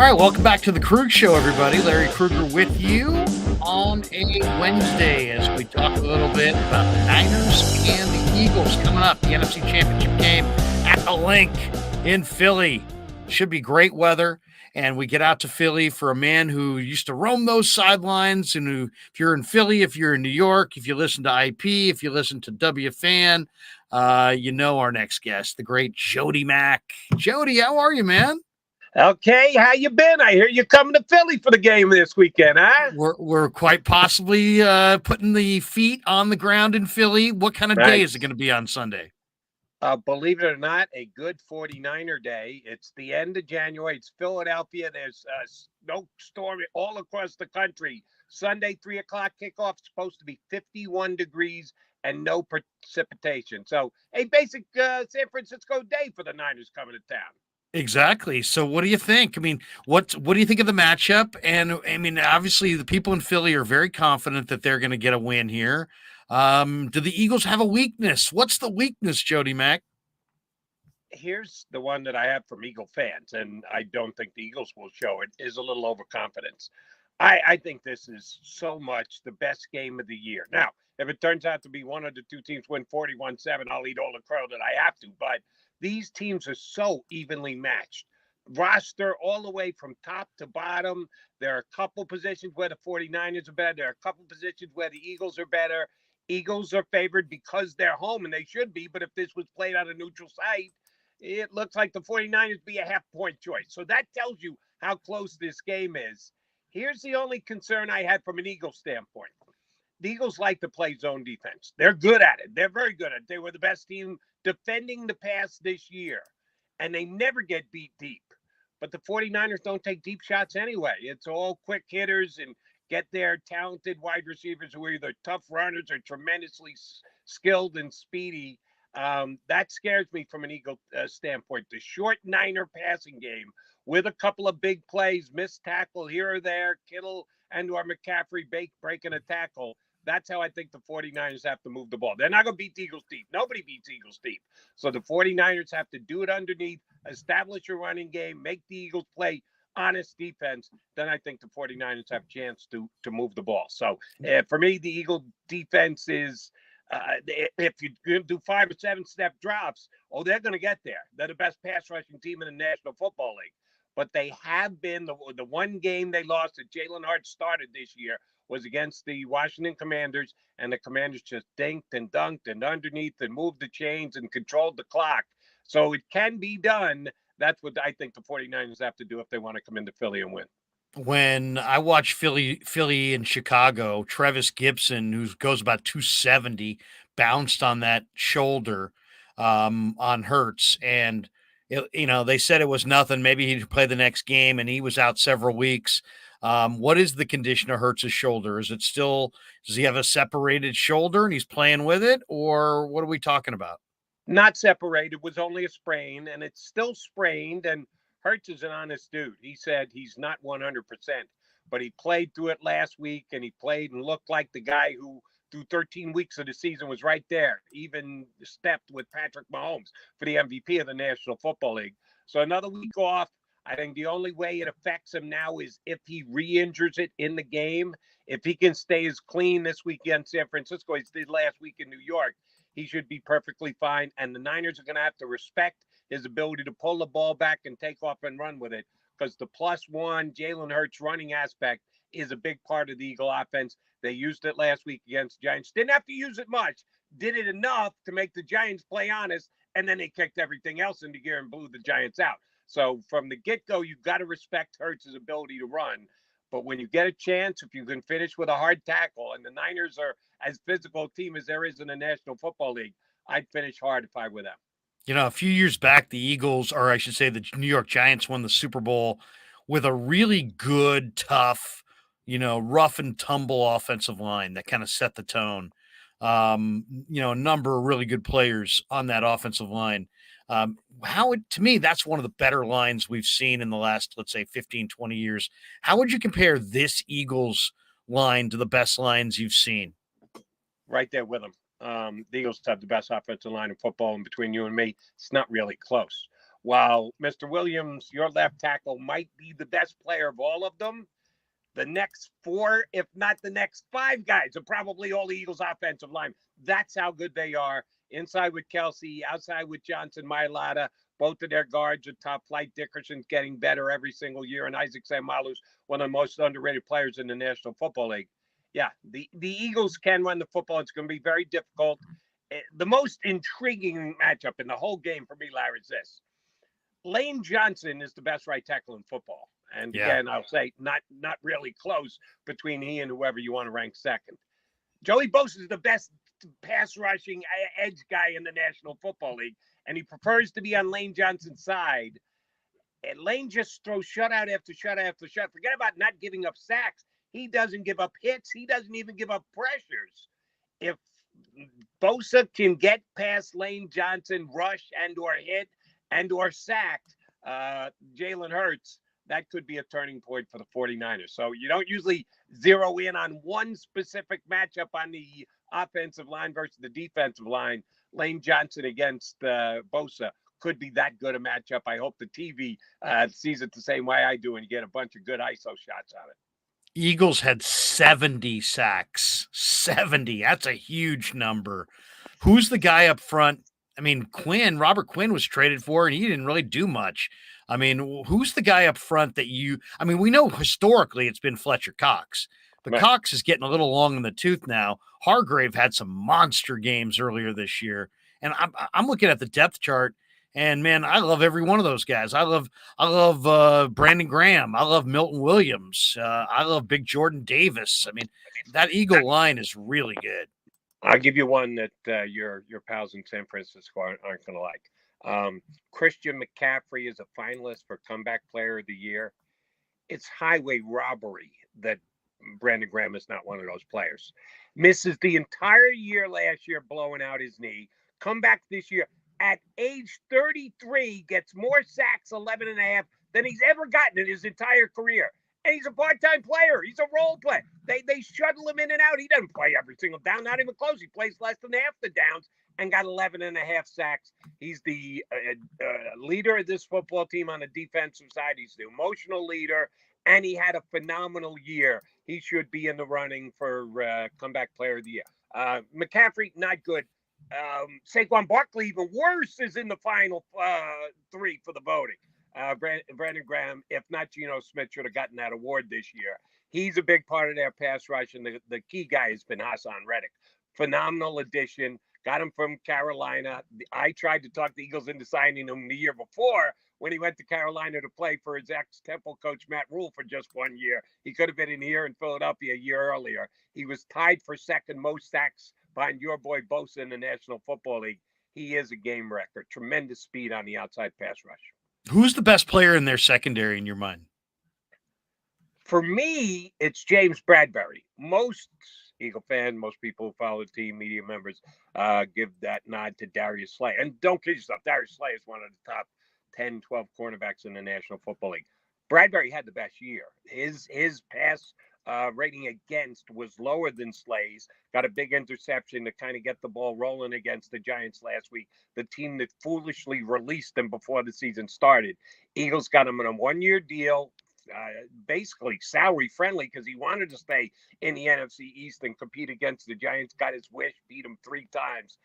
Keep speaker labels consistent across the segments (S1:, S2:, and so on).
S1: All right, welcome back to the Krueg Show, everybody. Larry Krueger with you on a Wednesday as we talk a little bit about the Niners and the Eagles coming up. The NFC Championship game at the Link in Philly. Should be great weather, and we get out to Philly for a man who used to roam those sidelines, and who, if you're in Philly, if you're in New York, if you listen to IP, if you listen to WFAN, you know our next guest, the great Jody Mac. Jody, how are you, man?
S2: Okay, how you been? I hear you're coming to Philly for the game this weekend, huh?
S1: We're quite possibly putting the feet on the ground in Philly. What kind of day is it going to be on Sunday?
S2: Believe it or not, a good 49er day. It's the end of January. It's Philadelphia. There's snowstorm all across the country. Sunday, 3 o'clock kickoff. It's supposed to be 51 degrees and no precipitation. So a basic San Francisco day for the Niners coming to town.
S1: Exactly. So what do you think? I mean, what do you think of the matchup? And I mean, obviously the people in Philly are very confident that they're going to get a win here. Do the Eagles have a weakness? What's the weakness, Jody Mac?
S2: Here's the one that I have from Eagle fans, and I don't think the Eagles will show it, is a little overconfidence. I think this is so much the best game of the year. Now, if it turns out to be one of the two teams win 41-7, I'll eat all the crow that I have to, but these teams are so evenly matched. Roster all the way from top to bottom. There are a couple positions where the 49ers are better. There are a couple positions where the Eagles are better. Eagles are favored because they're home, and they should be. But if this was played on a neutral site, it looks like the 49ers be a half-point choice. So that tells you how close this game is. Here's the only concern I had from an Eagles standpoint. The Eagles like to play zone defense. They're good at it. They're very good at it. They were the best team defending the pass this year, and they never get beat deep. But the 49ers don't take deep shots anyway. It's all quick hitters and get their talented wide receivers who are either tough runners or tremendously skilled and speedy. That scares me from an Eagle standpoint. The short Niner passing game with a couple of big plays, missed tackle here or there, Kittle and or McCaffrey breaking a tackle. That's how I think the 49ers have to move the ball. They're not going to beat the Eagles deep. Nobody beats Eagles deep. So the 49ers have to do it underneath, establish a running game, make the Eagles play honest defense. Then I think the 49ers have a chance to move the ball. So for me, the Eagle defense is, if you do 5 or 7 step drops, they're going to get there. They're the best pass rushing team in the National Football League. But they have been, the one game they lost that Jalen Hurts started this year was against the Washington Commanders, and the Commanders just dinked and dunked and underneath and moved the chains and controlled the clock. So it can be done. That's what I think the 49ers have to do if they want to come into Philly and win.
S1: When I watch Philly and Chicago, Trevis Gibson, who goes about 270, bounced on that shoulder on Hurts, and they said it was nothing. Maybe he'd play the next game, and he was out several weeks. What is the condition of Hurts' shoulder? Is it still, does he have a separated shoulder and he's playing with it, or what are we talking about?
S2: Not separated, was only a sprain, and it's still sprained. And Hurts is an honest dude. He said he's not 100%, but he played through it last week, and he played and looked like the guy who through 13 weeks of the season was right there, even stepped with Patrick Mahomes for the MVP of the National Football League. So another week off. I think the only way it affects him now is if he re-injures it in the game. If he can stay as clean this week against San Francisco as he did last week in New York, he should be perfectly fine. And the Niners are going to have to respect his ability to pull the ball back and take off and run with it, because the +1 Jalen Hurts running aspect is a big part of the Eagle offense. They used it last week against the Giants. Didn't have to use it much. Did it enough to make the Giants play honest, and then they kicked everything else into gear and blew the Giants out. So from the get-go, you've got to respect Hurts' ability to run. But when you get a chance, if you can finish with a hard tackle, and the Niners are as physical a team as there is in the National Football League, I'd finish hard if I were them.
S1: A few years back, the Eagles, or I should say the New York Giants, won the Super Bowl with a really good, tough, rough and tumble offensive line that kind of set the tone. A number of really good players on that offensive line. To me, that's one of the better lines we've seen in the last, let's say, 15, 20 years. How would you compare this Eagles line to the best lines you've seen?
S2: Right there with them. The Eagles have the best offensive line in football, and between you and me, it's not really close. while Mr. Williams, your left tackle, might be the best player of all of them, the next 4, if not the next 5 guys are probably all the Eagles' offensive line. That's how good they are. Inside with Kelsey, outside with Johnson, Mailata. Both of their guards are top flight. Dickerson's getting better every single year, and Isaac Seumalo's one of the most underrated players in the National Football League. Yeah, the Eagles can run the football. It's going to be very difficult. The most intriguing matchup in the whole game for me, Larry, is this. Lane Johnson is the best right tackle in football. And again, I'll say not really close between he and whoever you want to rank second. Joey Bosa is the best pass rushing edge guy in the National Football League, and he prefers to be on Lane Johnson's side. And Lane just throws shutout after shutout after shutout. Forget about not giving up sacks. He doesn't give up hits. He doesn't even give up pressures. If Bosa can get past Lane Johnson, rush and or hit and or sacked Jalen Hurts, that could be a turning point for the 49ers. So you don't usually zero in on one specific matchup on the offensive line versus the defensive line. Lane Johnson against Bosa could be that good a matchup. I hope the TV sees it the same way I do and you get a bunch of good ISO shots on it.
S1: Eagles had 70 sacks. 70. That's a huge number. Who's the guy up front? I mean, Robert Quinn was traded for, and he didn't really do much. I mean, who's the guy up front that we know historically it's been Fletcher Cox, but right. Cox is getting a little long in the tooth now. Hargrave had some monster games earlier this year, and I'm looking at the depth chart, and man, I love every one of those guys. I love Brandon Graham. I love Milton Williams. I love Big Jordan Davis. I mean, that Eagle line is really good.
S2: I'll give you one that your pals in San Francisco aren't going to like. Christian McCaffrey is a finalist for Comeback Player of the Year. It's highway robbery that Brandon Graham is not one of those players. Misses the entire year last year blowing out his knee. Come back this year at age 33, gets more sacks, 11 and a half, than he's ever gotten in his entire career. And he's a part-time player. He's a role player. They shuttle him in and out. He doesn't play every single down, not even close. He plays less than half the downs and got 11 and a half sacks. He's the leader of this football team on the defensive side. He's the emotional leader, and he had a phenomenal year. He should be in the running for Comeback Player of the Year. McCaffrey, not good. Saquon Barkley, even worse, is in the final 3 for the voting. Brandon Graham, if not Geno Smith, should have gotten that award this year. He's a big part of their pass rush, and the key guy has been Hassan Reddick. Phenomenal addition. Got him from Carolina. I tried to talk the Eagles into signing him the year before when he went to Carolina to play for his ex-Temple coach, Matt Rule, for just 1 year. He could have been in here in Philadelphia a year earlier. He was tied for second most sacks behind your boy Bosa in the National Football League. He is a game record. Tremendous speed on the outside pass rush.
S1: Who's the best player in their secondary in your mind?
S2: For me, it's James Bradbury. Most Eagle fan, most people who follow the team, media members, give that nod to Darius Slay. And don't kid yourself, Darius Slay is one of the top 10, 12 cornerbacks in the National Football League. Bradbury had the best year. His pass rating against was lower than Slay's. Got a big interception to kind of get the ball rolling against the Giants last week, the team that foolishly released them before the season started. Eagles got him on a 1-year deal, basically salary friendly, because he wanted to stay in the NFC East and compete against the Giants. Got his wish, beat him 3 times.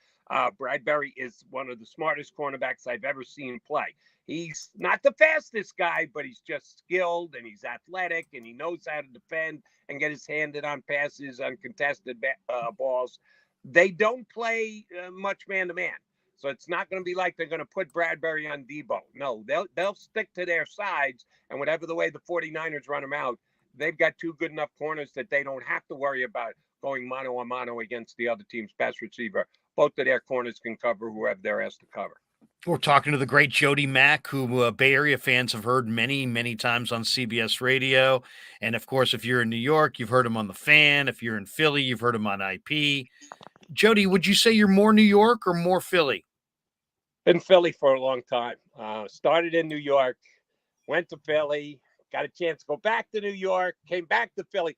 S2: Bradbury is one of the smartest cornerbacks I've ever seen play. He's not the fastest guy, but he's just skilled and he's athletic and he knows how to defend and get his handed on passes, uncontested balls. They don't play much man-to-man. So it's not going to be like they're going to put Bradbury on Debo. No, they'll stick to their sides, and whatever the way the 49ers run them out, they've got 2 good enough corners that they don't have to worry about going mano-a-mano against the other team's best receiver. Both of their corners can cover whoever they're asked to cover.
S1: We're talking to the great Jody Mac, who Bay Area fans have heard many, many times on CBS Radio. And, of course, if you're in New York, you've heard him on The Fan. If you're in Philly, you've heard him on IP. Jody, would you say you're more New York or more Philly?
S2: Been Philly for a long time. Started in New York, went to Philly, got a chance to go back to New York, came back to Philly.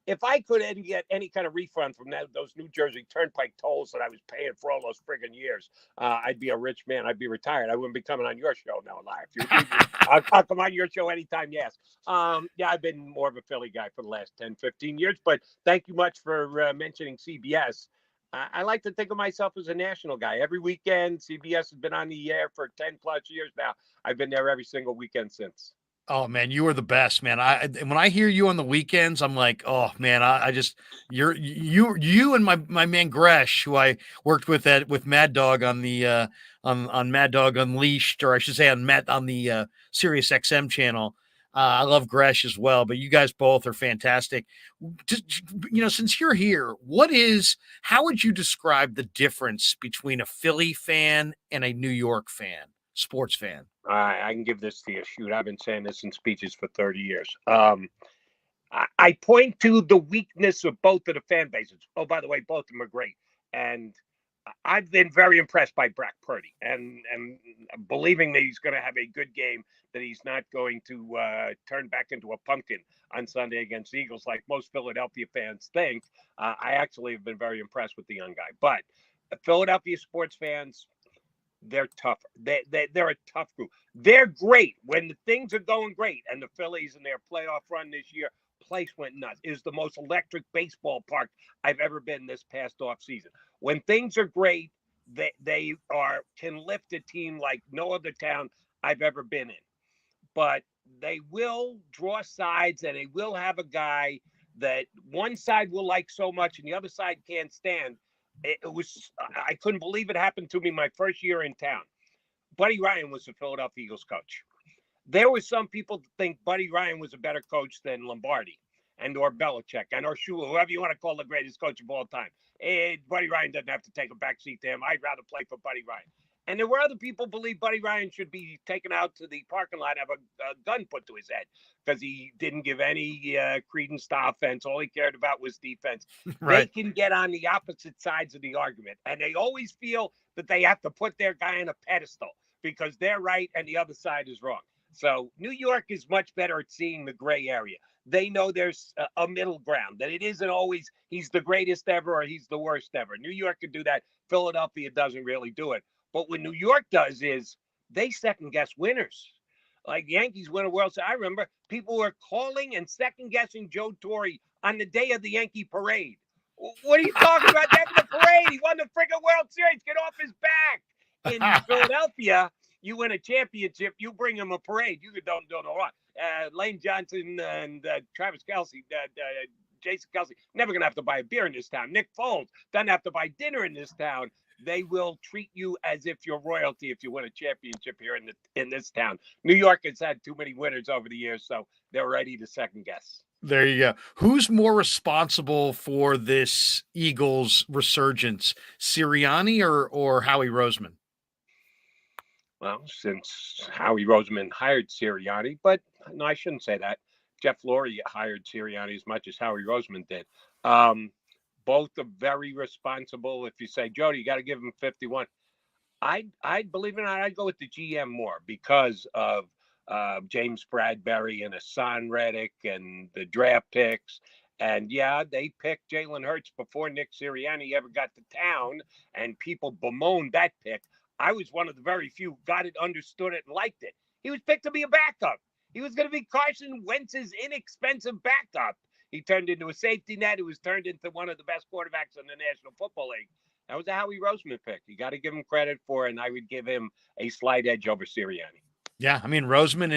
S2: if I could get any kind of refund from those New Jersey Turnpike tolls that I was paying for all those friggin' years, I'd be a rich man. I'd be retired. I wouldn't be coming on your show now live. I'll come on your show anytime you ask. Yeah, I've been more of a Philly guy for the last 10, 15 years, but thank you much for mentioning CBS. I like to think of myself as a national guy. Every weekend, CBS has been on the air for 10 plus years now. I've been there every single weekend since.
S1: Oh man, you are the best, man. When I hear you on the weekends, I'm like, oh man, I just you and my man Gresh, who I worked with Mad Dog on the on Mad Dog Unleashed, or I should say on the Sirius XM channel. I love Gresh as well, but you guys both are fantastic. Just, since you're here, how would you describe the difference between a Philly fan and a New York fan, sports fan?
S2: I can give this to you. Shoot, I've been saying this in speeches for 30 years. I point to the weakness of both of the fan bases. Oh, by the way, both of them are great. And I've been very impressed by Brock Purdy and believing that he's going to have a good game, that he's not going to turn back into a pumpkin on Sunday against the Eagles like most Philadelphia fans think. I actually have been very impressed with the young guy. But Philadelphia sports fans, they're tougher. They're a tough group. They're great when the things are going great. And the Phillies in their playoff run this year, place went nuts. It is the most electric baseball park I've ever been this past off season. When things are great, they can lift a team like no other town I've ever been in. But they will draw sides, and they will have a guy that one side will like so much and the other side can't stand. I couldn't believe it happened to me my first year in town. Buddy Ryan was the Philadelphia Eagles coach. There were some people that think Buddy Ryan was a better coach than Lombardi or Belichick or Shula, whoever you want to call the greatest coach of all time. Buddy Ryan doesn't have to take a backseat to him. I'd rather play for Buddy Ryan. And there were other people believe Buddy Ryan should be taken out to the parking lot and have a gun put to his head because he didn't give any credence to offense. All he cared about was defense. Right. They can get on the opposite sides of the argument, and they always feel that they have to put their guy on a pedestal because they're right and the other side is wrong. So New York is much better at seeing the gray area. They know there's a middle ground, that it isn't always he's the greatest ever or he's the worst ever. New York can do that. Philadelphia doesn't really do it. But what New York does is they second-guess winners. Like Yankees win a World Series. I remember people were calling and second-guessing Joe Torre on the day of the Yankee parade. What are you talking about? That's the parade. He won the friggin' World Series. Get off his back. In Philadelphia, you win a championship, you bring him a parade. You don't know what. Lane Johnson and Travis Kelce, Jason Kelce, never going to have to buy a beer in this town. Nick Foles doesn't have to buy dinner in this town. They will treat you as if you're royalty if you win a championship here in this town. New York has had too many winners over the years, so they're ready to second guess.
S1: There you go. Who's more responsible for this Eagles resurgence, Sirianni or Howie Roseman?
S2: Well, since Howie Roseman hired Sirianni, but no, I shouldn't say that. Jeff Lurie hired Sirianni as much as Howie Roseman did. Both are very responsible. If you say, Jody, you got to give him 51. I'd believe it or not, I'd go with the GM more because of James Bradbury and Hassan Reddick and the draft picks. And yeah, they picked Jalen Hurts before Nick Sirianni ever got to town, and people bemoaned that pick. I was one of the very few who got it, understood it, and liked it. He was picked to be a backup. He was going to be Carson Wentz's inexpensive backup. He turned into a safety net. He was turned into one of the best quarterbacks in the National Football League. That was a Howie Roseman pick. You got to give him credit for it, and I would give him a slight edge over Sirianni.
S1: Yeah, I mean Roseman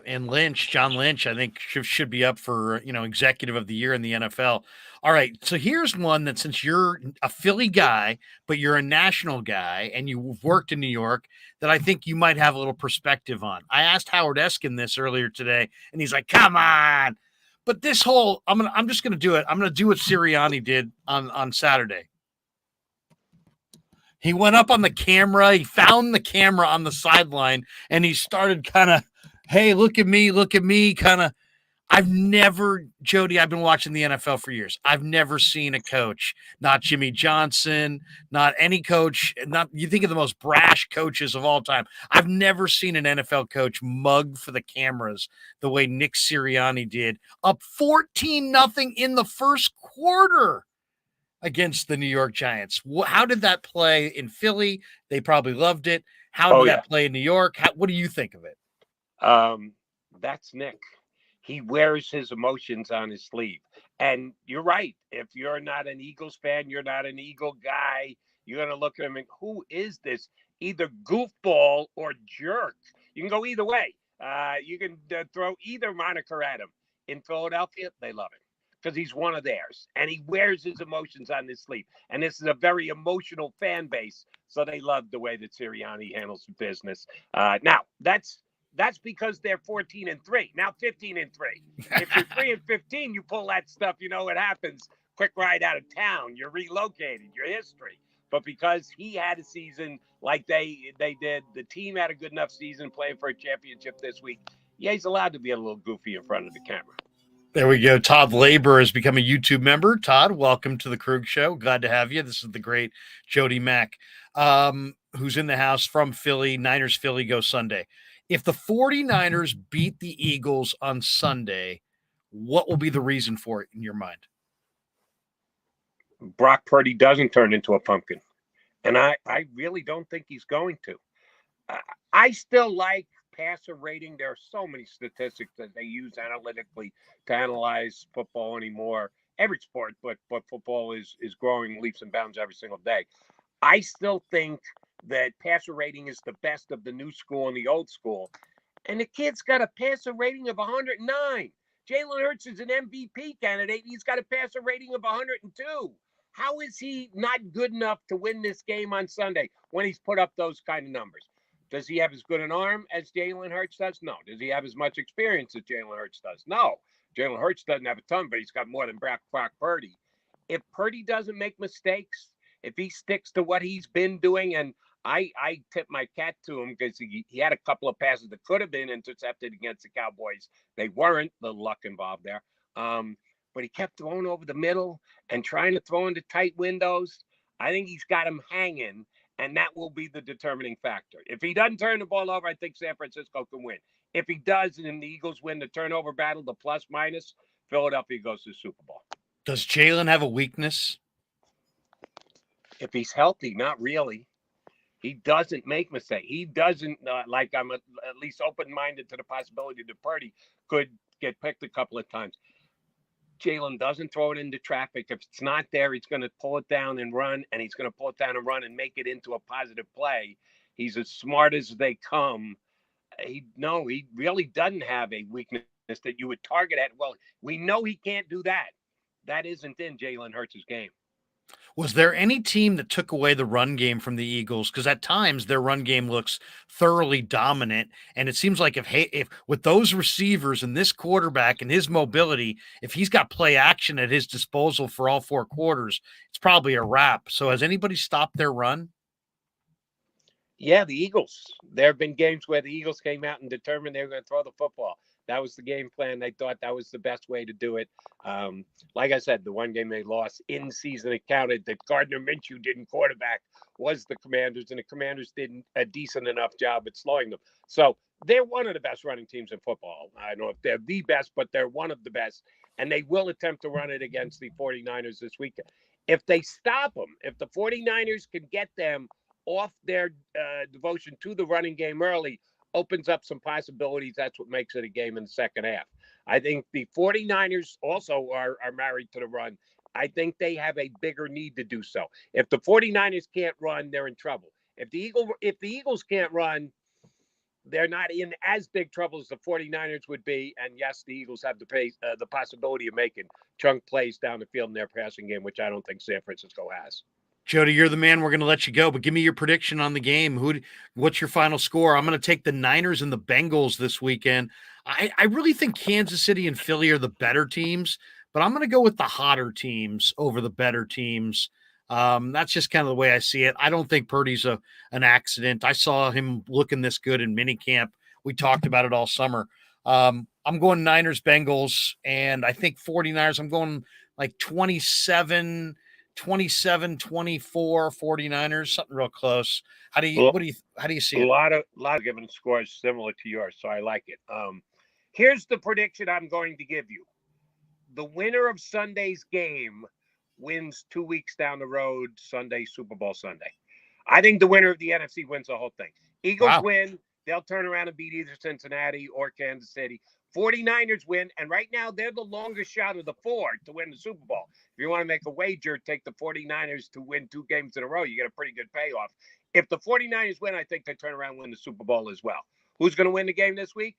S1: and Lynch, John Lynch, I think should be up for executive of the year in the NFL. All right, so here's one that since you're a Philly guy, but you're a national guy and you've worked in New York, that I think you might have a little perspective on. I asked Howard Eskin this earlier today, and he's like, "Come on!" But this whole, I'm just gonna do it. I'm gonna do what Sirianni did on Saturday. He went up on the camera. He found the camera on the sideline, and he started kind of, hey, look at me, kind of. Jody, I've been watching the NFL for years. I've never seen a coach, not Jimmy Johnson, not any coach, you think of the most brash coaches of all time. I've never seen an NFL coach mug for the cameras the way Nick Sirianni did, up 14-0 in the first quarter against the New York Giants. How did that play in Philly? They probably loved it. How did that play in New York? What do you think of it?
S2: That's Nick. He wears his emotions on his sleeve. And you're right. If you're not an Eagles fan, you're not an Eagle guy, you're going to look at him and who is this? Either goofball or jerk. You can go either way. You can throw either moniker at him. In Philadelphia, they love him because he's one of theirs. And he wears his emotions on his sleeve. And this is a very emotional fan base. So they love the way that Sirianni handles the business. Now, that's because they're 14-3, now 15-3. If you're 3-15, you pull that stuff, you know what happens. Quick ride out of town. You're relocated, your history. But because he had a season like they did, the team had a good enough season playing for a championship this week. Yeah, he's allowed to be a little goofy in front of the camera.
S1: There we go. Todd Labor has become a YouTube member. Todd, welcome to the Krueg Show. Glad to have you. This is the great Jody Mac, who's in the house from Philly. Niners Philly go Sunday. If the 49ers beat the Eagles on Sunday, what will be the reason for it in your mind?
S2: Brock Purdy doesn't turn into a pumpkin. And I really don't think he's going to. I still like passer rating. There are so many statistics that they use analytically to analyze football anymore. Every sport, but football is growing leaps and bounds every single day. I still think that passer rating is the best of the new school and the old school. And the kid's got a passer rating of 109. Jalen Hurts is an MVP candidate. He's got a passer rating of 102. How is he not good enough to win this game on Sunday when he's put up those kind of numbers? Does he have as good an arm as Jalen Hurts does? No. Does he have as much experience as Jalen Hurts does? No. Jalen Hurts doesn't have a ton, but he's got more than Brock Purdy. If Purdy doesn't make mistakes, if he sticks to what he's been doing, and I tip my cap to him because he had a couple of passes that could have been intercepted against the Cowboys. They weren't. The luck involved there. But he kept throwing over the middle and trying to throw into tight windows. I think he's got him hanging, and that will be the determining factor. If he doesn't turn the ball over, I think San Francisco can win. If he does, and the Eagles win the turnover battle, the plus-minus, Philadelphia goes to the Super Bowl.
S1: Does Jalen have a weakness?
S2: If he's healthy, not really. He doesn't make mistakes. He doesn't, I'm at least open-minded to the possibility that Purdy could get picked a couple of times. Jalen doesn't throw it into traffic. If it's not there, he's going to pull it down and run, and he's going to pull it down and run and make it into a positive play. He's as smart as they come. He really doesn't have a weakness that you would target at. Well, we know he can't do that. That isn't in Jalen Hurts' game.
S1: Was there any team that took away the run game from the Eagles? Because at times their run game looks thoroughly dominant, and it seems like if with those receivers and this quarterback and his mobility, if he's got play action at his disposal for all four quarters, it's probably a wrap. So has anybody stopped their run?
S2: Yeah, the Eagles. There have been games where the Eagles came out and determined they were going to throw the football. That was the game plan. They thought that was the best way to do it. Like I said, the one game they lost in season, it counted that Gardner Minshew didn't quarterback was the Commanders, and the Commanders did a decent enough job at slowing them. So they're one of the best running teams in football. I don't know if they're the best, but they're one of the best, and they will attempt to run it against the 49ers this weekend. If they stop them, if the 49ers can get them off their devotion to the running game early, opens up some possibilities. That's what makes it a game in the second half. I think the 49ers also are married to the run. I think they have a bigger need to do so. If the 49ers can't run, they're in trouble. If the Eagles can't run, they're not in as big trouble as the 49ers would be. And yes, the Eagles have the possibility of making chunk plays down the field in their passing game, which I don't think San Francisco has.
S1: Jody, you're the man. We're going to let you go, but give me your prediction on the game. What's your final score? I'm going to take the Niners and the Bengals this weekend. I really think Kansas City and Philly are the better teams, but I'm going to go with the hotter teams over the better teams. That's just kind of the way I see it. I don't think Purdy's an accident. I saw him looking this good in minicamp. We talked about it all summer. I'm going Niners, Bengals, and I think 49ers. I'm going like 27, 24 49ers, something real close. How do you see
S2: A
S1: it?
S2: lot of given scores similar to yours, so I like it. Here's the prediction I'm going to give you. The winner of Sunday's game wins 2 weeks down the road, Sunday, Super Bowl Sunday. I think the winner of the NFC wins the whole thing. Eagles win. They'll turn around and beat either Cincinnati or Kansas City. 49ers win, and right now they're the longest shot of the four to win the Super Bowl. If you want to make a wager, take the 49ers to win 2 games in a row. You get a pretty good payoff. If the 49ers win, I think they turn around and win the Super Bowl as well. Who's going to win the game this week?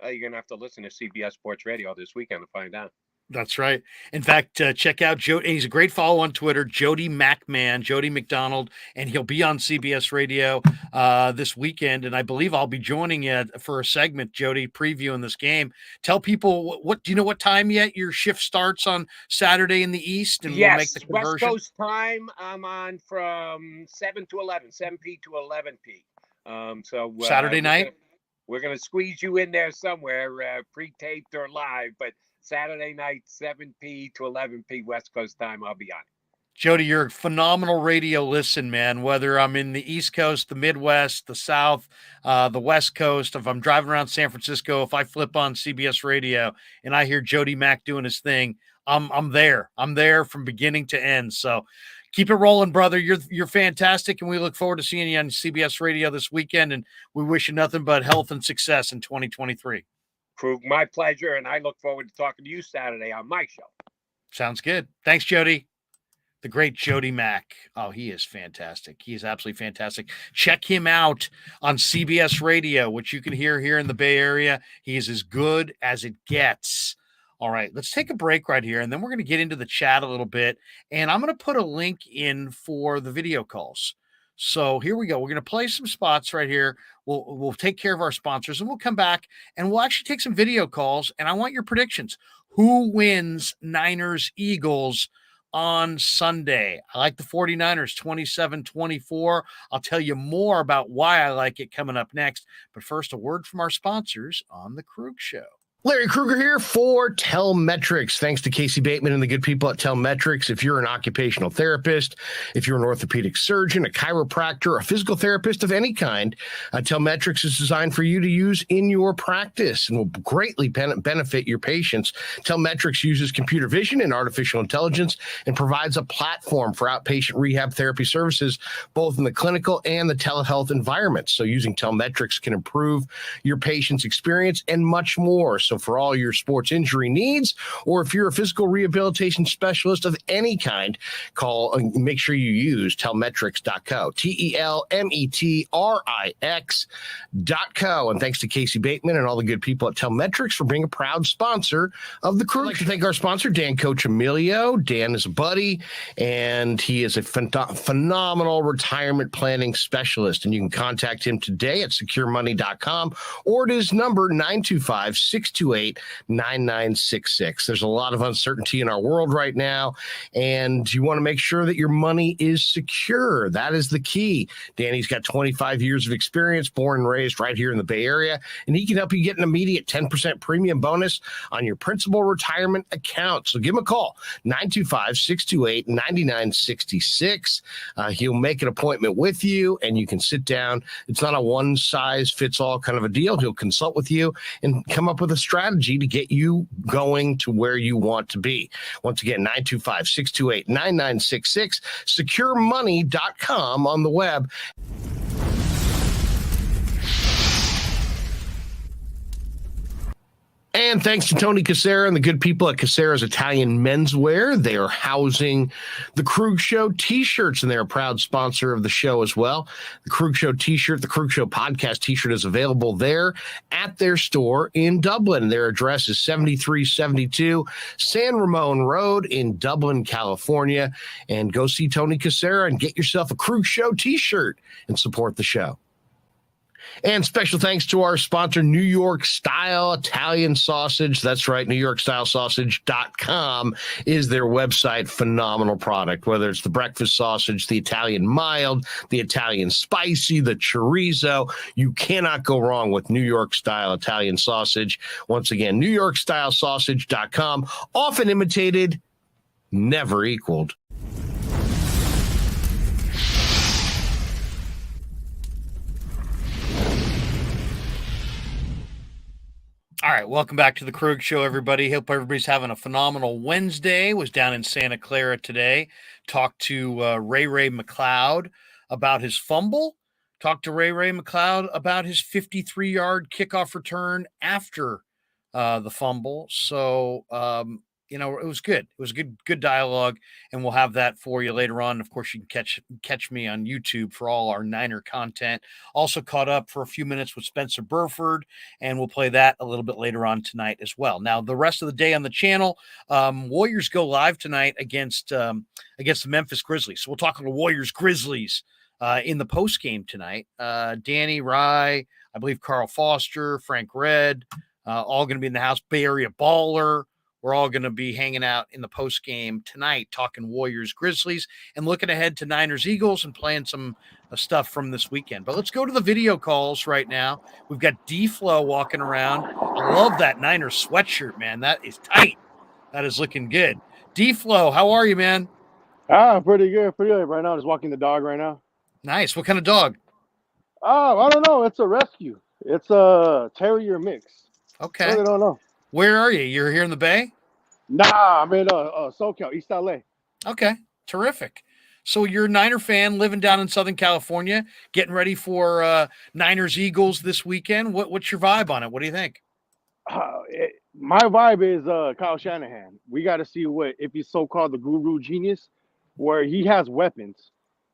S2: You're going to have to listen to CBS Sports Radio this weekend to find out.
S1: That's right. In fact, check out Jody. He's a great follow on Twitter, Jody Mac, Jody McDonald, and he'll be on CBS Radio this weekend. And I believe I'll be joining you for a segment, Jody, previewing this game. Tell people what do you know what time yet your shift starts on Saturday in the East? And
S2: yes,
S1: we'll make the conversion.
S2: West Coast time. I'm on from 7 to 11, 7p to 11p. So
S1: Saturday night.
S2: We're gonna squeeze you in there somewhere, pre-taped or live, but Saturday night, 7p to 11p West Coast time, I'll be on.
S1: Jody, you're a phenomenal radio listen, man, whether I'm in the East Coast, the Midwest, the South, the West Coast, if I'm driving around San Francisco, if I flip on CBS Radio and I hear Jody Mac doing his thing, I'm there. I'm there from beginning to end. So keep it rolling, brother. You're fantastic, and we look forward to seeing you on CBS Radio this weekend, and we wish you nothing but health and success in 2023.
S2: Krug, my pleasure, and I look forward to talking to you Saturday on my show.
S1: Sounds good. Thanks, Jody. The great Jody Mac. Oh, he is fantastic. He is absolutely fantastic. Check him out on CBS Radio, which you can hear here in the Bay Area. He is as good as it gets. All right, let's take a break right here, and then we're going to get into the chat a little bit, and I'm going to put a link in for the video calls. So here we go. We're going to play some spots right here. We'll take care of our sponsors, and we'll come back, and we'll actually take some video calls, and I want your predictions. Who wins Niners Eagles on Sunday? I like the 49ers 27-24. I'll tell you more about why I like it coming up next. But first, a word from our sponsors on The Krueg Show.
S3: Larry Krueger here for Telmetrics. Thanks to Casey Bateman and the good people at Telmetrics. If you're an occupational therapist, if you're an orthopedic surgeon, a chiropractor, a physical therapist of any kind, Telmetrics is designed for you to use in your practice and will greatly benefit your patients. Telmetrics uses computer vision and artificial intelligence and provides a platform for outpatient rehab therapy services, both in the clinical and the telehealth environments. So using Telmetrics can improve your patient's experience and much more. So for all your sports injury needs, or if you're a physical rehabilitation specialist of any kind, call and make sure you use telmetrics.co, Telmetrix.co. And thanks to Casey Bateman and all the good people at Telmetrics for being a proud sponsor of the Krueg. I'd like to thank our sponsor, Dan Coach Emilio. Dan is a buddy, and he is a phenomenal retirement planning specialist. And you can contact him today at securemoney.com or at his number 925-628-9966. There's a lot of uncertainty in our world right now, and you want to make sure that your money is secure. That is the key. Danny's got 25 years of experience, born and raised right here in the Bay Area, and he can help you get an immediate 10% premium bonus on your principal retirement account. So give him a call, 925-628-9966. He'll make an appointment with you, and you can sit down. It's not a one-size-fits-all kind of a deal. He'll consult with you and come up with a strategy to get you going to where you want to be. Once again, 925-628-9966, securemoney.com on the web. And thanks to Tony Casera and the good people at Casera's Italian Menswear. They are housing the Krueg Show t-shirts, and they're a proud sponsor of the show as well. The Krueg Show t-shirt, the Krueg Show podcast t-shirt is available there at their store in Dublin. Their address is 7372 San Ramon Road in Dublin, California. And go see Tony Casera and get yourself a Krueg Show t-shirt and support the show. And special thanks to our sponsor, New York Style Italian Sausage. That's right, NewYorkStyleSausage.com is their website. Phenomenal product, whether it's the breakfast sausage, the Italian mild, the Italian spicy, the chorizo. You cannot go wrong with New York Style Italian Sausage. Once again, NewYorkStyleSausage.com, often imitated, never equaled.
S1: All right, welcome back to the Krueg Show, everybody. Hope everybody's having a phenomenal Wednesday. Was down in Santa Clara today. Talked to Ray McLeod about his fumble. Talked to Ray McLeod about his 53-yard kickoff return after the fumble. So, it was good. It was good dialogue, and we'll have that for you later on. Of course, you can catch me on YouTube for all our Niner content. Also caught up for a few minutes with Spencer Burford, and we'll play that a little bit later on tonight as well. Now, the rest of the day on the channel, Warriors go live tonight against the Memphis Grizzlies. So we'll talk about Warriors-Grizzlies in the post game tonight. Danny Rye, I believe Carl Foster, Frank Red, all going to be in the house. Bay Area Baller. We're all going to be hanging out in the post game tonight, talking Warriors, Grizzlies, and looking ahead to Niners, Eagles, and playing some stuff from this weekend. But let's go to the video calls right now. We've got D-Flow walking around. I love that Niners sweatshirt, man. That is tight. That is looking good. D-Flow, how are you, man?
S4: Pretty good. Pretty good right now. Just walking the dog right now.
S1: Nice. What kind of dog?
S4: I don't know. It's a rescue. It's a terrier mix.
S1: Okay.
S4: I really don't know.
S1: Where are you? You're here in the Bay?
S4: Nah, I'm in SoCal, East LA.
S1: Okay, terrific. So you're a Niner fan living down in Southern California, getting ready for Niners Eagles this weekend. What's your vibe on it? What do you think?
S4: My vibe is Kyle Shanahan. We got to see if he's so-called the guru genius, where he has weapons.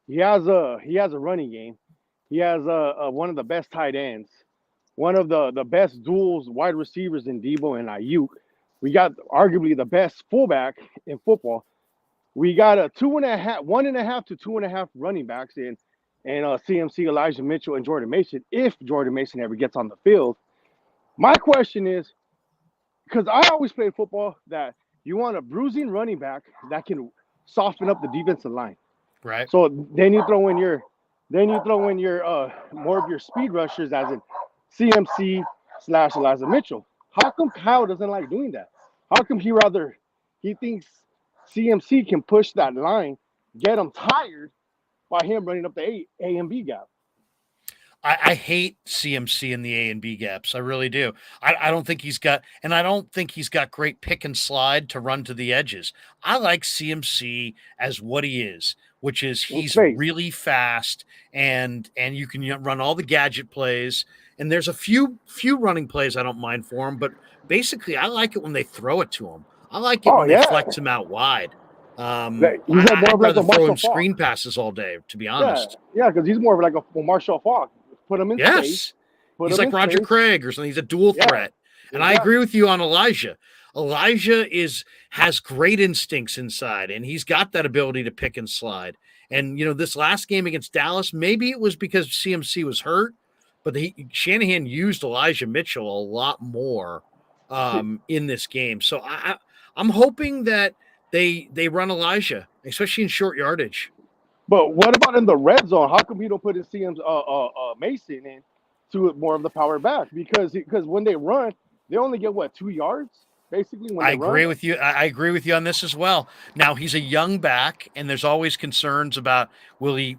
S4: He has a running game. He has one of the best tight ends. One of the best duels wide receivers in Debo and Aiyuk. We got arguably the best fullback in football. We got a 1.5 to 2.5 running backs in CMC, Elijah Mitchell, and Jordan Mason, if Jordan Mason ever gets on the field. My question is, because I always played football, that you want a bruising running back that can soften up the defensive line.
S1: Right.
S4: So then you throw in your more of your speed rushers, as in CMC / Elijah Mitchell. How come Kyle doesn't like doing that? How come he thinks CMC can push that line, get him tired by him running up the A and B gap?
S1: I hate CMC in the A and B gaps. I really do. I don't think he's got great pick and slide to run to the edges. I like CMC as what he is, which is he's really fast and you can run all the gadget plays. And there's a few running plays I don't mind for him, but basically I like it when they throw it to him. I like it when they flex him out wide. I'd rather throw him screen passes all day, to be honest.
S4: Yeah, because he's more of like a Marshall Faulk. Put him in space.
S1: He's like Roger Craig or something. He's a dual threat. And I agree with you on Elijah. Elijah has great instincts inside, and he's got that ability to pick and slide. And, this last game against Dallas, maybe it was because CMC was hurt, but Shanahan used Elijah Mitchell a lot more in this game. So I'm hoping that they run Elijah, especially in short yardage.
S4: But what about in the red zone? How come he don't put his Mason in to more of the power back? Because when they run, they only get 2 yards basically. When
S1: I agree with you. I agree with you on this as well. Now he's a young back, and there's always concerns about will he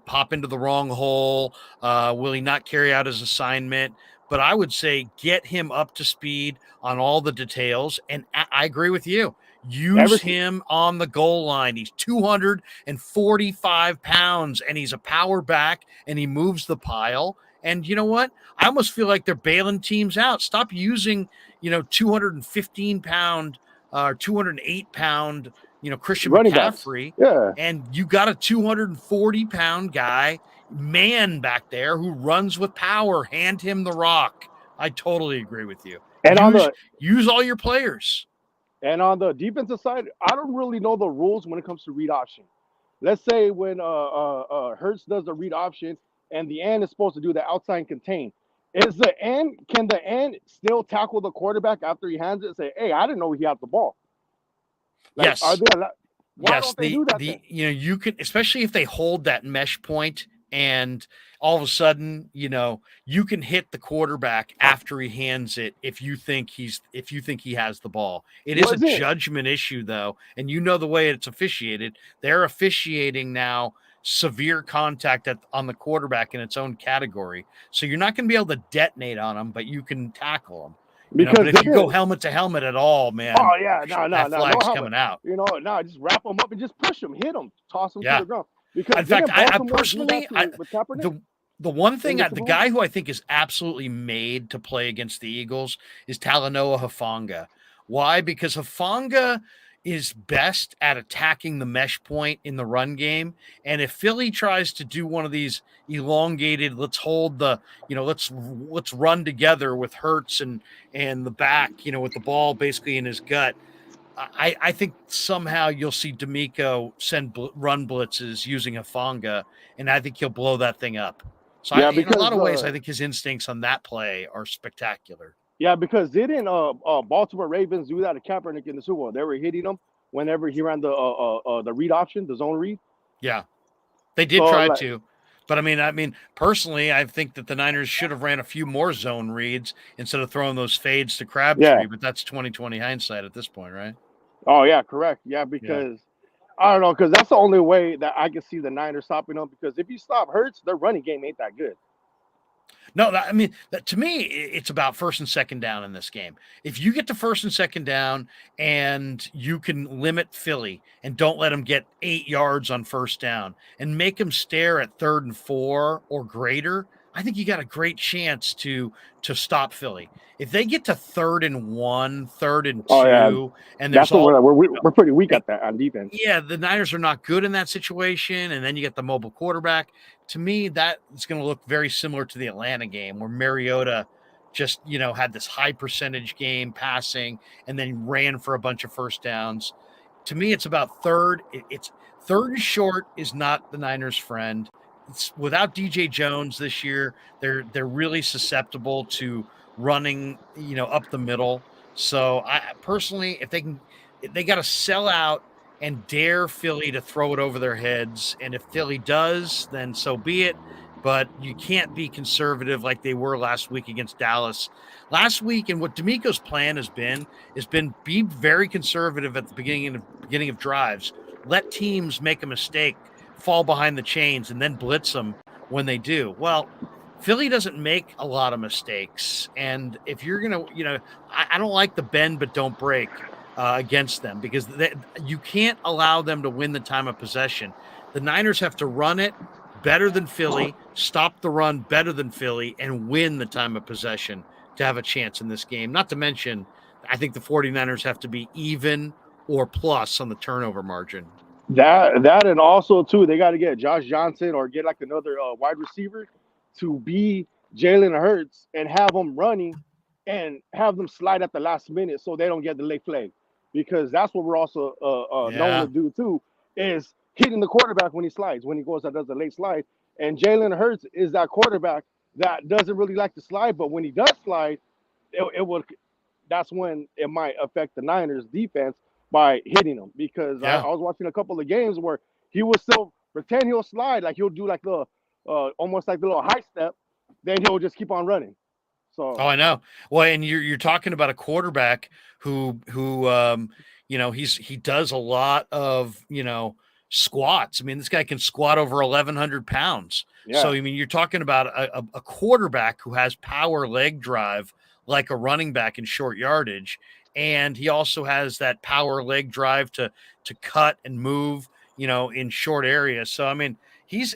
S1: pop into the wrong hole? Will he not carry out his assignment? But I would say get him up to speed on all the details. And I agree with you. Use him on the goal line. He's 245 pounds, and he's a power back, and he moves the pile. And you know what? I almost feel like they're bailing teams out. Stop using, 215-pound or 208-pound, Christian McCaffrey.
S4: Yeah.
S1: And you got a 240-pound guy, man back there who runs with power. Hand him the rock. I totally agree with you. And use all your players.
S4: And on the defensive side, I don't really know the rules when it comes to read option. Let's say when Hurts does the read option, and the end is supposed to do the outside and contain. Can the end still tackle the quarterback after he hands it and say, "Hey, I didn't know he had the ball"? Like,
S1: Yes.
S4: Are they allowed? Why don't they do that then?
S1: You can, especially if they hold that mesh point and all of a sudden, you can hit the quarterback after he hands it if you think he has the ball. It is a judgment issue though, and the way it's officiated. They're officiating now severe contact on the quarterback in its own category. So you're not going to be able to detonate on them, but you can tackle them. But if you go helmet to helmet at all, man, that flag's coming out.
S4: Just wrap them up and just push them, hit them, toss them to the ground. Because
S1: in fact, I personally, the one thing, the guy who I think is absolutely made to play against the Eagles is Talanoa Hufanga. Why? Because Hufanga is best at attacking the mesh point in the run game. And if Philly tries to do one of these elongated, let's hold the, let's run together with Hurts and the back, with the ball basically in his gut, I think somehow you'll see D'Amico send run blitzes using Hufanga, and I think he'll blow that thing up. So in a lot of ways, I think his instincts on that play are spectacular.
S4: Yeah, because didn't Baltimore Ravens do that to Kaepernick in the Super Bowl? They were hitting him whenever he ran the read option, the zone read.
S1: Yeah, they did try to. But I mean, personally, I think that the Niners should have ran a few more zone reads instead of throwing those fades to Crabtree. Yeah. But that's 20/20 hindsight at this point, right?
S4: Oh yeah, correct. Yeah, because I don't know, because that's the only way that I can see the Niners stopping them. Because if you stop Hurts, their running game ain't that good.
S1: No, to me, it's about first and second down in this game. If you get to first and second down and you can limit Philly and don't let them get 8 yards on first down and make them stare at 3rd and 4 or greater, I think you got a great chance to stop Philly. If they get to 3rd and 1, 3rd and 2, and there's
S4: we're pretty weak at that on defense.
S1: Yeah, the Niners are not good in that situation, and then you get the mobile quarterback. To me, that is going to look very similar to the Atlanta game where Mariota just, had this high percentage game passing and then ran for a bunch of first downs. To me, it's about third. It's 3rd and short is not the Niners' friend. It's without DJ Jones this year, they're really susceptible to running, up the middle. So I personally, if they got to sell out and dare Philly to throw it over their heads. And if Philly does, then so be it. But you can't be conservative like they were last week against Dallas. Last week, and what D'Amico's plan has been be very conservative at the beginning of drives. Let teams make a mistake, fall behind the chains, and then blitz them when they do. Well, Philly doesn't make a lot of mistakes. And if you're going to, I don't like the bend but don't break against them because you can't allow them to win the time of possession. The Niners have to run it better than Philly, stop the run better than Philly, and win the time of possession to have a chance in this game. Not to mention, I think the 49ers have to be even or plus on the turnover margin.
S4: That and also, too, they got to get Josh Johnson or get like another wide receiver to be Jalen Hurts and have them running and have them slide at the last minute so they don't get the late flag. Because that's what we're also known to do, too, is hitting the quarterback when he slides, when he goes and does a late slide. And Jalen Hurts is that quarterback that doesn't really like to slide, but when he does slide, that's when it might affect the Niners defense by hitting them. Because I was watching a couple of games where he will still pretend he'll slide, like he'll do like the almost like the little high step, then he'll just keep on running. So
S1: I know. Well, and you're talking about a quarterback who he does a lot of squats. I mean, this guy can squat over 1,100 pounds. Yeah. So you're talking about a quarterback who has power leg drive like a running back in short yardage, and he also has that power leg drive to cut and move in short areas. So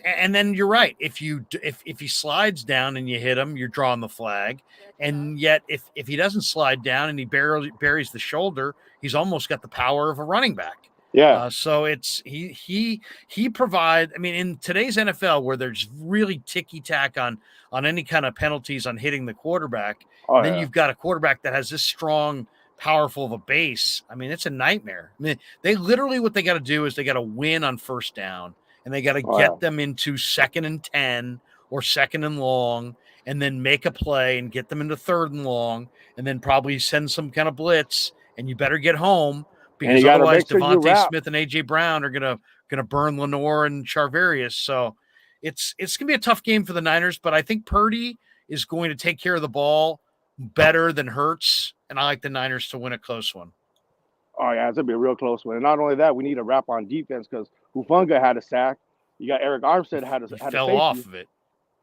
S1: and then you're right. If he slides down and you hit him, you're drawing the flag. And yet if he doesn't slide down and he barely buries the shoulder, he's almost got the power of a running back.
S4: Yeah.
S1: So it's he provides. In today's NFL where there's really ticky tack on any kind of penalties on hitting the quarterback, then you've got a quarterback that has this strong, powerful of a base. It's a nightmare. They literally what they got to do is they got to win on first down. And they got to get them into 2nd and 10 or second and long, and then make a play and get them into third and long, and then probably send some kind of blitz, and you better get home because otherwise Devontae Smith and A.J. Brown are gonna burn Lenore and Charvarius. So it's gonna be a tough game for the Niners, but I think Purdy is going to take care of the ball better than Hurts, and I like the Niners to win a close one.
S4: Oh yeah, it's gonna be a real close one. And not only that, we need a wrap on defense because Hufanga had a sack. You got Eric Armstead had a
S1: fell off of it.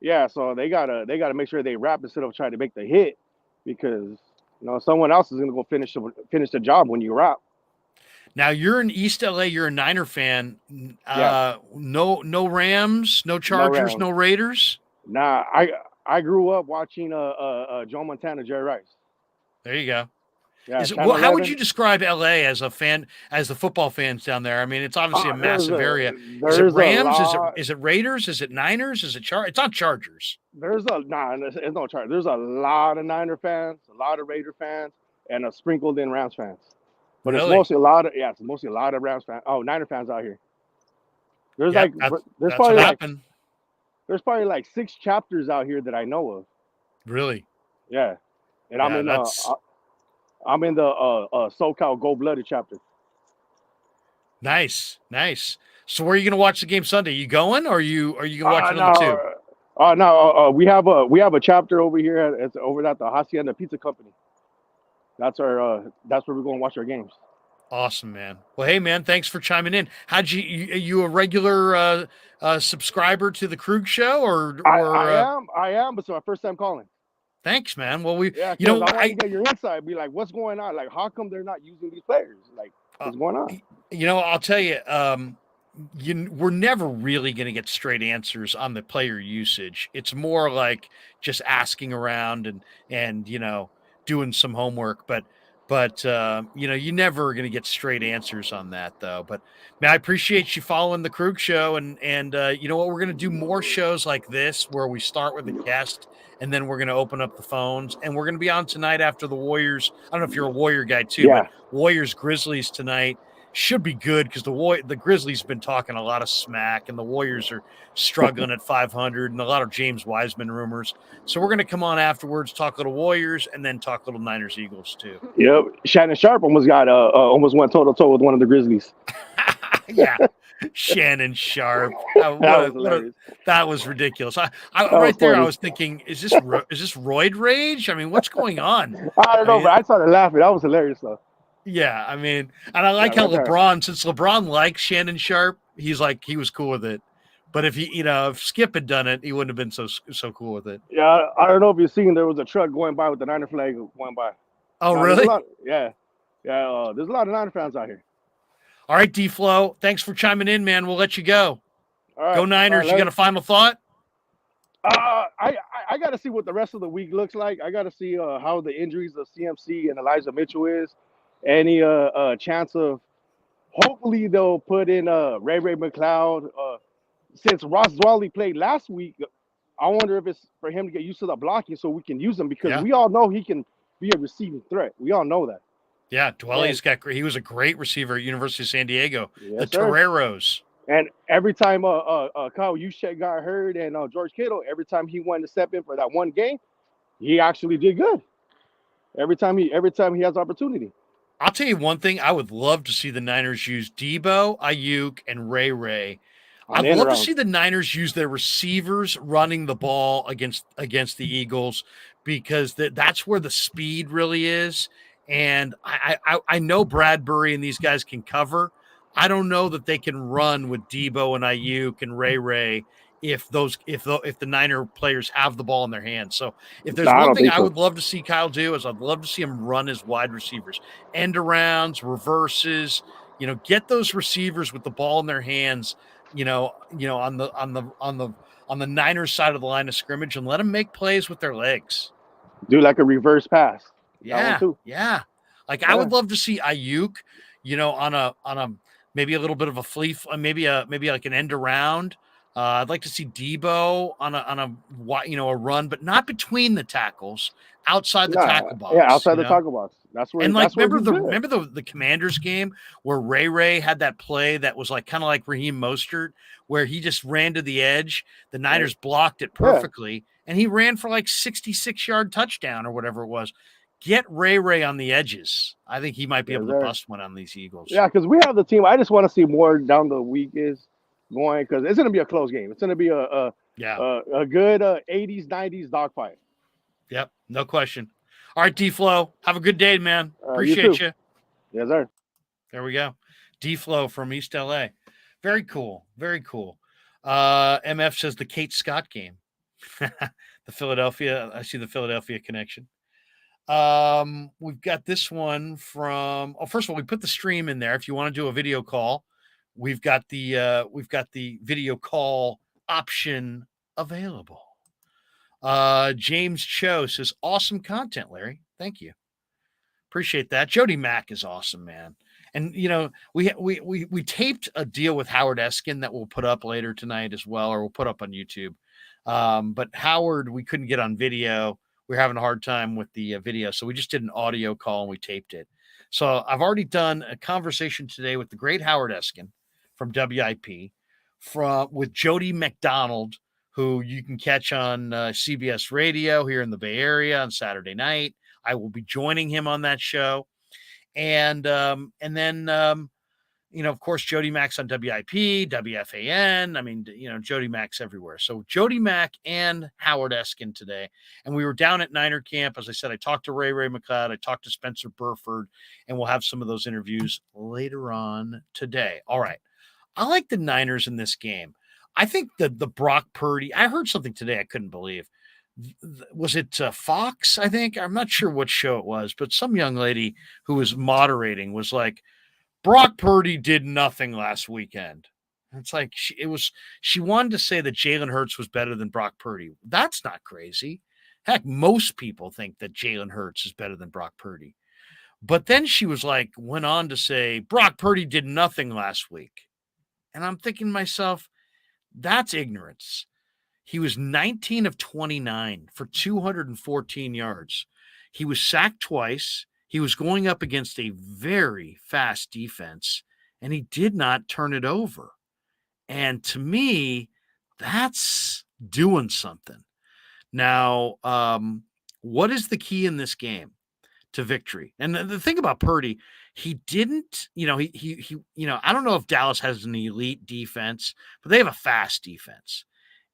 S4: Yeah, so they gotta make sure they wrap instead of trying to make the hit because someone else is gonna go finish the job when you wrap.
S1: Now you're in East LA. You're a Niner fan. No Rams, no Chargers, no Raiders.
S4: Nah, I grew up watching Joe Montana, Jerry Rice.
S1: There you go.
S4: Yeah,
S1: how would you describe LA as a fan, as the football fans down there? I mean, it's obviously a massive area. Is it Rams? Is it Raiders? Is it Niners? Is it It's not Chargers.
S4: It's no Chargers. There's a lot of Niner fans, a lot of Raider fans, and a sprinkled in Rams fans. But
S1: really?
S4: It's mostly a lot of Rams fans. Oh, Niner fans out here. There's there's probably like 6 chapters out here that I know of.
S1: Really?
S4: Yeah. And I'm in the SoCal Gold-Blooded chapter.
S1: Nice. So where are you going to watch the game Sunday? You going, or are you going to watch it on the tube?
S4: No. We have a chapter over here. It's over at the Hacienda Pizza Company. That's where we're going to watch our games.
S1: Awesome, man. Well, hey, man, thanks for chiming in. Are you a regular subscriber to the Krueg Show, or
S4: I am, but it's my first time calling.
S1: Thanks, man. Well,
S4: I want to get your insight. Be like, what's going on? Like, how come they're not using these players? Like, what's going on?
S1: I'll tell you, we're never really going to get straight answers on the player usage. It's more like just asking around and doing some homework, but you're never going to get straight answers on that, though. But man, I appreciate you following the Krueg Show, and you know what, we're going to do more shows like this where we start with a guest, and then we're going to open up the phones, and we're going to be on tonight after the Warriors. I don't know if you're a Warrior guy too, but Warriors Grizzlies tonight should be good because the Grizzlies have been talking a lot of smack, and the Warriors are struggling at 500, and a lot of James Wiseman rumors. So we're going to come on afterwards, talk a little Warriors, and then talk a little Niners Eagles too.
S4: Yep, Shannon Sharp almost went toe-to-toe with one of the Grizzlies.
S1: Yeah, Shannon Sharp. That was ridiculous. I was thinking, is this roid rage? I mean, what's going on?
S4: I don't know, but I started laughing. That was hilarious, though.
S1: Yeah, I mean, and I like how LeBron, since LeBron likes Shannon Sharp, he was cool with it. But if Skip had done it, he wouldn't have been so cool with it.
S4: Yeah, I don't know if you've seen, there was a truck going by with the Niner flag going by.
S1: Oh, really?
S4: There's a lot of Niner fans out here.
S1: All right, D-Flow, thanks for chiming in, man. We'll let you go.
S4: All right.
S1: Go Niners. You got a final thought?
S4: I got to see what the rest of the week looks like. I got to see how the injuries of CMC and Elijah Mitchell is. Any chance of hopefully they'll put in Ray McLeod. Since Ross Dwelly played last week, I wonder if it's for him to get used to the blocking so we can use him because we all know he can be a receiving threat. We all know that.
S1: Yeah, Dwelly's he was a great receiver at University of San Diego.
S4: Yes,
S1: the Toreros.
S4: And every time Kyle Juszczyk got hurt and George Kittle, every time he wanted to step in for that one game, he actually did good. Every time he has opportunity.
S1: I'll tell you one thing. I would love to see the Niners use Debo, Aiyuk, and Ray. I'd love to see the Niners use their receivers running the ball against the Eagles because that's where the speed really is. And I know Bradbury and these guys can cover. I don't know that they can run with Debo and Aiyuk and Ray if the Niner players have the ball in their hands. So if there's one thing I would love to see Kyle do is I'd love to see him run his wide receivers, end arounds, reverses, get those receivers with the ball in their hands, on the Niners side of the line of scrimmage and let them make plays with their legs.
S4: Do like a reverse pass.
S1: Yeah. I would love to see Aiyuk, on a maybe a little bit of a flea, maybe like an end around, I'd like to see Debo on a run, but not between the tackles, outside the tackle box.
S4: Yeah, outside the tackle box. That's where.
S1: And
S4: that's
S1: remember the Commanders game where Ray had that play that was like kind of like Raheem Mostert, where he just ran to the edge. The Niners blocked it perfectly, and he ran for like 66-yard touchdown or whatever it was. Get Ray on the edges. I think he might be able to bust one on these Eagles.
S4: Yeah, because we have the team. I just want to see more down the week is going because it's going to be a close game. It's going to be a good 80s, 90s dogfight.
S1: Yep, no question. All right, D-Flow, have a good day, man. Appreciate you.
S4: Yes, sir.
S1: There we go. D-Flow from East LA. Very cool. Very cool. MF says the Kate Scott game. I see the Philadelphia connection. We've got this one from, first of all, we put the stream in there. If you want to do a video call, we've got the video call option available. James Cho says, awesome content, Larry. Thank you. Appreciate that. Jody Mac is awesome, man. And, we taped a deal with Howard Eskin that we'll put up later tonight as well, or we'll put up on YouTube. But Howard, we couldn't get on video. We're having a hard time with the video. So we just did an audio call and we taped it. So I've already done a conversation today with the great Howard Eskin from WIP with Jody McDonald, who you can catch on CBS Radio here in the Bay Area on Saturday night. I will be joining him on that show. And then, of course, Jody Mac's on WIP, WFAN. I mean, Jody Mac's everywhere. So Jody Mac and Howard Eskin today. And we were down at Niner camp. As I said, I talked to Ray McLeod. I talked to Spencer Burford, and we'll have some of those interviews later on today. All right. I like the Niners in this game. I think the Brock Purdy, I heard something today I couldn't believe. Was it Fox, I think? I'm not sure what show it was, but some young lady who was moderating was like, Brock Purdy did nothing last weekend. It's like she wanted to say that Jalen Hurts was better than Brock Purdy. That's not crazy. Heck, most people think that Jalen Hurts is better than Brock Purdy. But then she went on to say, Brock Purdy did nothing last week. And I'm thinking to myself, that's ignorance. He was 19 of 29 for 214 yards. He was sacked twice. He was going up against a very fast defense, and he did not turn it over. And to me, that's doing something. Now, what is the key in this game to victory? And the thing about Purdy, he didn't, I don't know if Dallas has an elite defense, but they have a fast defense.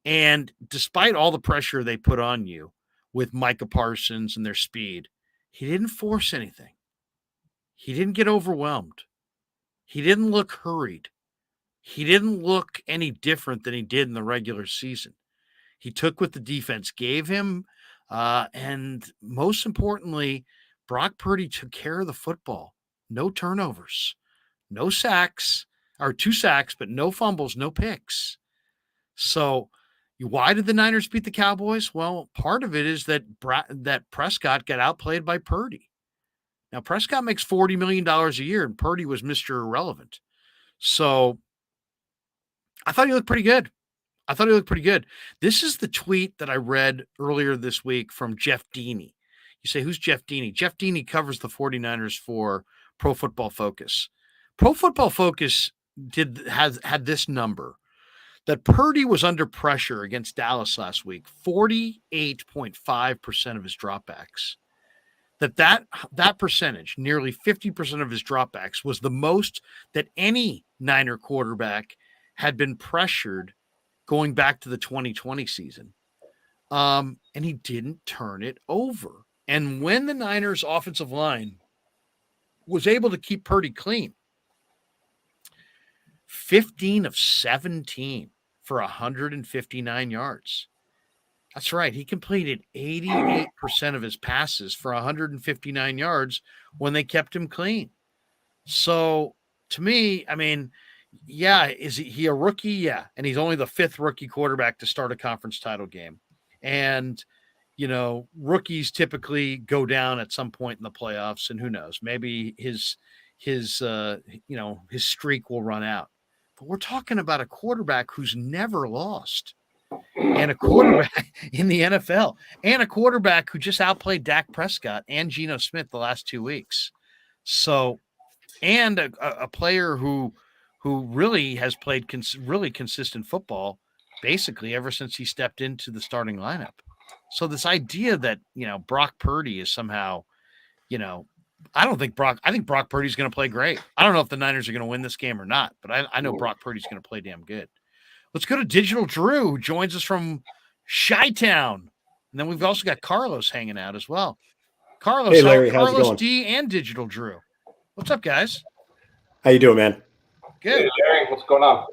S1: And despite all the pressure they put on you with Micah Parsons and their speed, he didn't force anything. He didn't get overwhelmed. He didn't look hurried. He didn't look any different than he did in the regular season. He took what the defense gave him. And most importantly, Brock Purdy took care of the football. No turnovers, no sacks, or 2 sacks, but no fumbles, no picks. So why did the Niners beat the Cowboys? Well, part of it is that Prescott got outplayed by Purdy. Now, Prescott makes $40 million a year, and Purdy was Mr. Irrelevant. So I thought he looked pretty good. This is the tweet that I read earlier this week from Jeff Deeney. You say, who's Jeff Deeney? Jeff Deeney covers the 49ers for Pro Football Focus. Pro Football Focus had this number, that Purdy was under pressure against Dallas last week, 48.5% of his dropbacks. That percentage, nearly 50% of his dropbacks, was the most that any Niner quarterback had been pressured going back to the 2020 season. And he didn't turn it over. And when the Niners offensive line was able to keep Purdy clean, 15 of 17 for 159 yards. That's right. He completed 88% of his passes for 159 yards when they kept him clean. So to me, I mean, yeah, is he a rookie? Yeah. And he's only the 5th rookie quarterback to start a conference title game. And, rookies typically go down at some point in the playoffs, and who knows, maybe his streak will run out. but we're talking about a quarterback who's never lost, and a quarterback in the NFL, and a quarterback who just outplayed Dak Prescott and Geno Smith the last 2 weeks. So, and a player who really has played really consistent football basically ever since he stepped into the starting lineup. So this idea that, Brock Purdy is somehow, I think Brock Purdy's going to play great. I don't know if the Niners are going to win this game or not, but I know Brock Purdy's going to play damn good. Let's go to Digital Drew, who joins us from Chi-Town. And then we've also got Carlos hanging out as well. Carlos,
S5: hey Larry, how's it
S1: Carlos
S5: going?
S1: D and Digital Drew. What's up, guys?
S5: How you doing, man?
S1: Good.
S6: Hey, Larry, what's going on?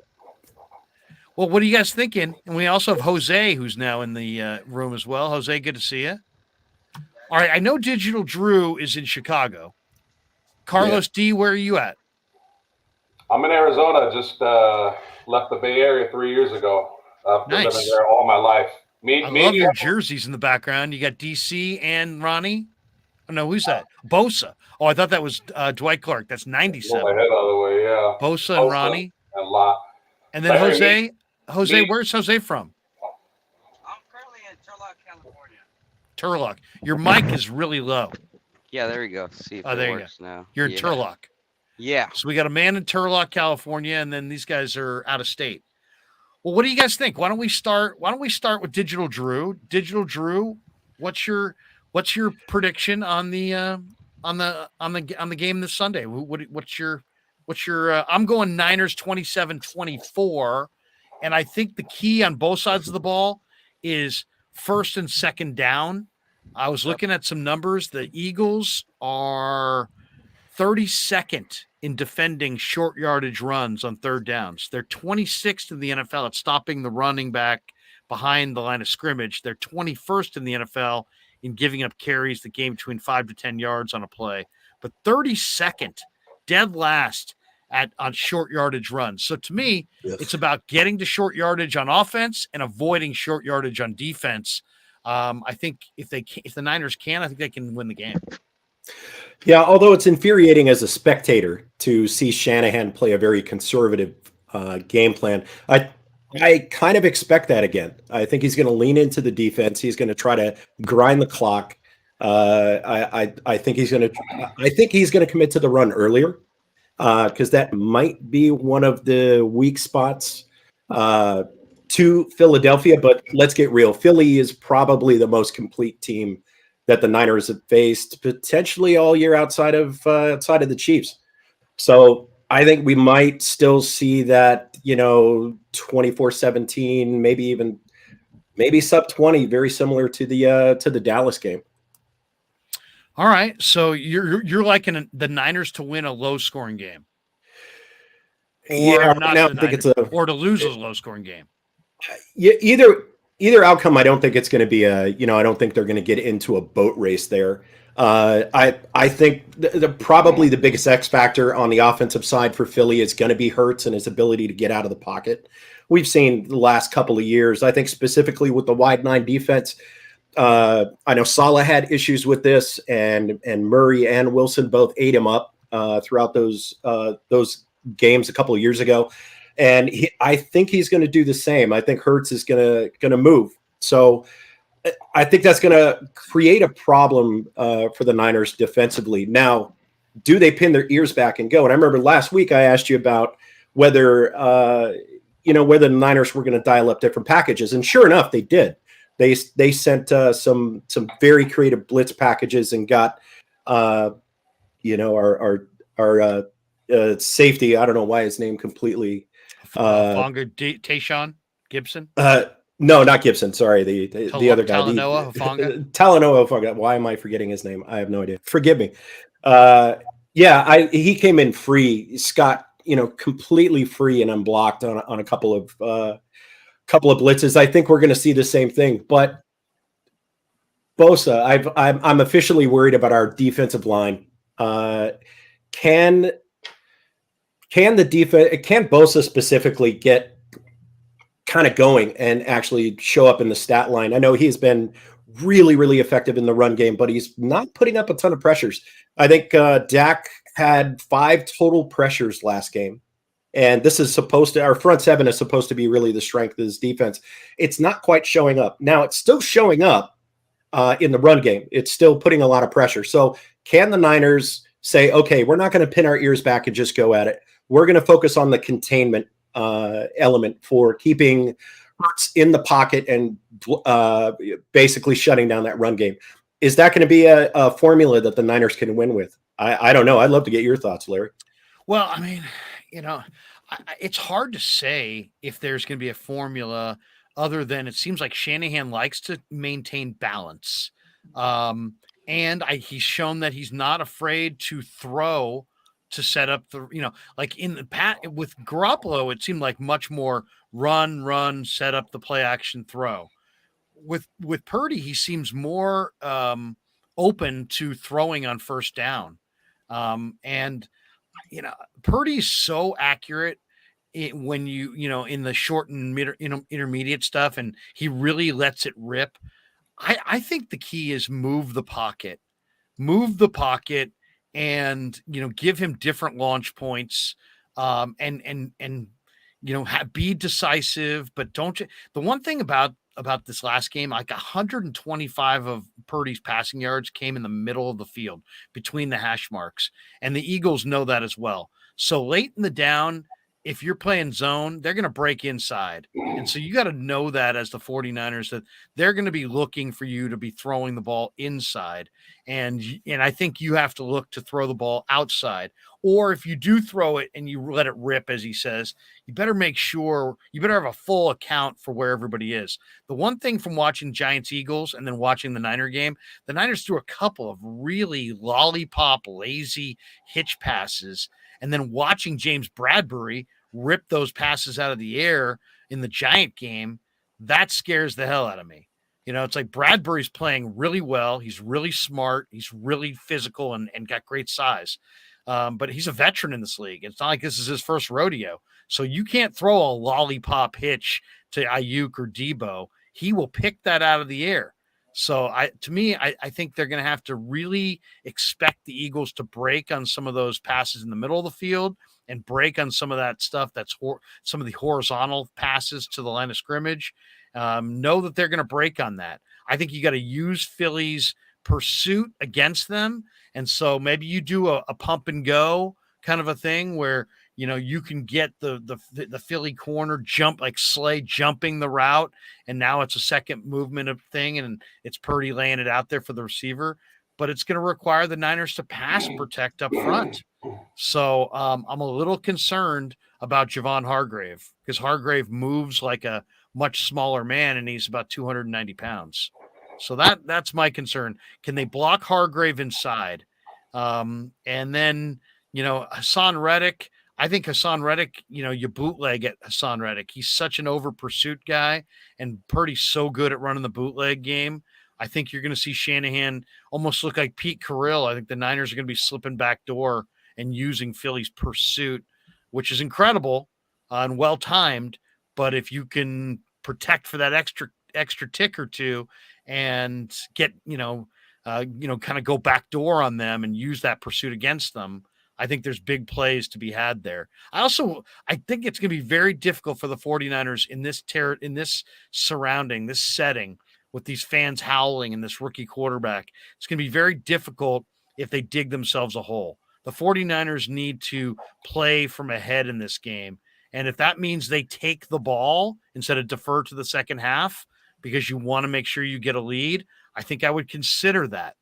S1: Well, what are you guys thinking? And we also have Jose, who's now in the room as well. Jose, good to see you. All right, I know Digital Drew is in Chicago. Carlos D, where are you at?
S6: I'm in Arizona. Just left the Bay Area 3 years ago. I've been living there all my life.
S1: I love your jerseys in the background. You got DC and Ronnie. Oh, no, who's that? Bosa. Oh, I thought that was Dwight Clark. That's 97.
S6: Pull my head out of the way, yeah.
S1: Bosa and Ronnie.
S6: A lot.
S1: And then
S6: Larry,
S1: Jose, where's Jose from?
S7: I'm currently in Turlock, California.
S1: Turlock. Your mic is really low.
S7: Yeah, there we go. See if
S1: there
S7: it
S1: you
S7: works now.
S1: You're in Turlock.
S7: Yeah.
S1: So we got a man in Turlock, California, and then these guys are out of state. Well, what do you guys think? Why don't we start with Digital Drew? Digital Drew, what's your prediction on the game this Sunday? What's your I'm going Niners 27-24, and I think the key on both sides of the ball is first and second down. I was looking at some numbers. The Eagles are 32nd in defending short yardage runs on third downs. They're 26th in the NFL at stopping the running back behind the line of scrimmage. They're 21st in the NFL in giving up carries that gain between 5 to 10 yards on a play, but 32nd, dead last on short yardage runs. So to me, It's about getting to short yardage on offense and avoiding short yardage on defense. I think if the Niners can, I think they can win the game.
S5: Yeah, although it's infuriating as a spectator to see Shanahan play a very conservative game plan, I kind of expect that again. I think he's going to lean into the defense. He's going to try to grind the clock. I think he's going to commit to the run earlier because that might be one of the weak spots to Philadelphia. But let's get real. Philly is probably the most complete team that the Niners have faced potentially all year outside of the Chiefs. So I think we might still see that, 24-17, maybe sub 20, very similar to the Dallas game.
S1: All right. So you're liking the Niners to win a low scoring game.
S5: Or
S1: to lose a low scoring game.
S5: Either outcome, I don't think it's going to be I don't think they're going to get into a boat race there. I think probably the biggest X factor on the offensive side for Philly is going to be Hurts and his ability to get out of the pocket. We've seen the last couple of years, I think specifically with the wide nine defense. I know Saleh had issues with this, and Murray and Wilson both ate him up throughout those games a couple of years ago. And I think he's going to do the same. I think Hurts is going to move. So I think that's going to create a problem for the Niners defensively. Now, do they pin their ears back and go? And I remember last week I asked you about whether the Niners were going to dial up different packages, and sure enough, they did. They sent some very creative blitz packages and got our safety. I don't know why his name completely.
S1: Tayshaun Gibson?
S5: No, not Gibson. Sorry, the other guy.
S1: Talanoa Hufanga.
S5: Talanoa Hufanga. Why am I forgetting his name? I have no idea. Forgive me. He came in free. Scott, completely free and unblocked on a couple of blitzes. I think we're going to see the same thing. But Bosa, I'm officially worried about our defensive line. Can Bosa specifically get kind of going and actually show up in the stat line? I know he's been really, really effective in the run game, but he's not putting up a ton of pressures. I think Dak had 5 total pressures last game. And this is supposed to, our front seven is supposed to be really the strength of this defense. It's not quite showing up. Now it's still showing up in the run game. It's still putting a lot of pressure. So can the Niners say, okay, we're not going to pin our ears back and just go at it. We're going to focus on the containment element for keeping Hurts in the pocket and basically shutting down that run game. Is that going to be a formula that the Niners can win with? I don't know. I'd love to get your thoughts, Larry.
S1: Well, I mean, it's hard to say if there's going to be a formula other than it seems like Shanahan likes to maintain balance. And he's shown that he's not afraid to throw to set up like in the with Garoppolo, it seemed like much more run, set up the play action throw. With Purdy, he seems more open to throwing on first down. And Purdy's so accurate when in the short and intermediate stuff, and he really lets it rip. I think the key is move the pocket, and give him different launch points, and be decisive, but don't. The one thing about this last game, like 125 of Purdy's passing yards came in the middle of the field between the hash marks, and the Eagles know that as well. So late in the down, if you're playing zone, they're going to break inside. And so you got to know that as the 49ers, that they're going to be looking for you to be throwing the ball inside. And I think you have to look to throw the ball outside. Or if you do throw it and you let it rip, as he says, you better make sure you better have a full account for where everybody is. The one thing from watching Giants Eagles and then watching the Niner game, the Niners threw a couple of really lollipop, lazy hitch passes. And then watching James Bradbury rip those passes out of the air in the Giant game, that scares the hell out of me. It's like Bradbury's playing really well. He's really smart. He's really physical and got great size. But he's a veteran in this league. It's not like this is his first rodeo. So you can't throw a lollipop hitch to Aiyuk or Debo. He will pick that out of the air. So I think they're going to have to really expect the Eagles to break on some of those passes in the middle of the field and break on some of that stuff that's some of the horizontal passes to the line of scrimmage. Know that they're going to break on that. I think you got to use Philly's pursuit against them. And so maybe you do a pump and go kind of a thing where, you can get the Philly corner jump, like Slay jumping the route. And now it's a second movement of thing. And it's Purdy laying it out there for the receiver, but it's going to require the Niners to pass protect up front. So I'm a little concerned about Javon Hargrave because Hargrave moves like a much smaller man and he's about 290 pounds. So that's my concern. Can they block Hargrave inside? And then, Hassan Reddick, I think Hassan Reddick, you bootleg at Hassan Reddick. He's such an over pursuit guy, and Purdy's so good at running the bootleg game. I think you're going to see Shanahan almost look like Pete Carrill. I think the Niners are going to be slipping back door and using Philly's pursuit, which is incredible and well-timed. But if you can protect for that extra tick or two and get, kind of go back door on them and use that pursuit against them, I think there's big plays to be had there. I think it's going to be very difficult for the 49ers in this surrounding, this setting with these fans howling and this rookie quarterback. It's going to be very difficult if they dig themselves a hole. The 49ers need to play from ahead in this game. And if that means they take the ball instead of defer to the second half because you want to make sure you get a lead, I think I would consider that.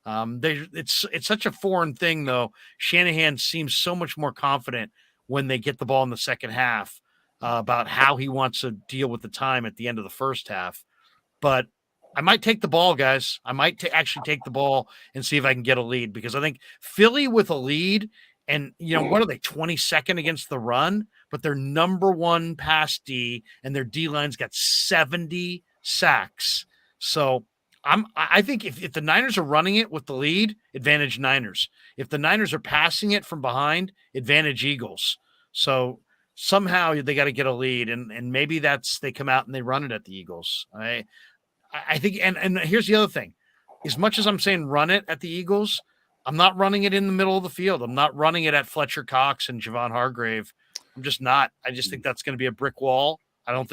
S1: It's such a foreign thing, though. Shanahan seems so much more confident when they get the ball in the second half about how he wants to deal with the time at the end of the first half. But I might take the ball, guys. I might actually take the ball and see if I can get a lead because I think Philly with a lead and, what are they, 22nd against the run? But they're number one pass D, and their D-line's got 70 sacks. So I think if the Niners are running it with the lead, advantage Niners. If the Niners are passing it from behind, advantage Eagles. So somehow they got to get a lead, and maybe they come out and they run it at the Eagles. I think, and here's the other thing. As much as I'm saying run it at the Eagles, I'm not running it in the middle of the field. I'm not running it at Fletcher Cox and Javon Hargrave I'm just not. I just think that's going to be a brick wall. I don't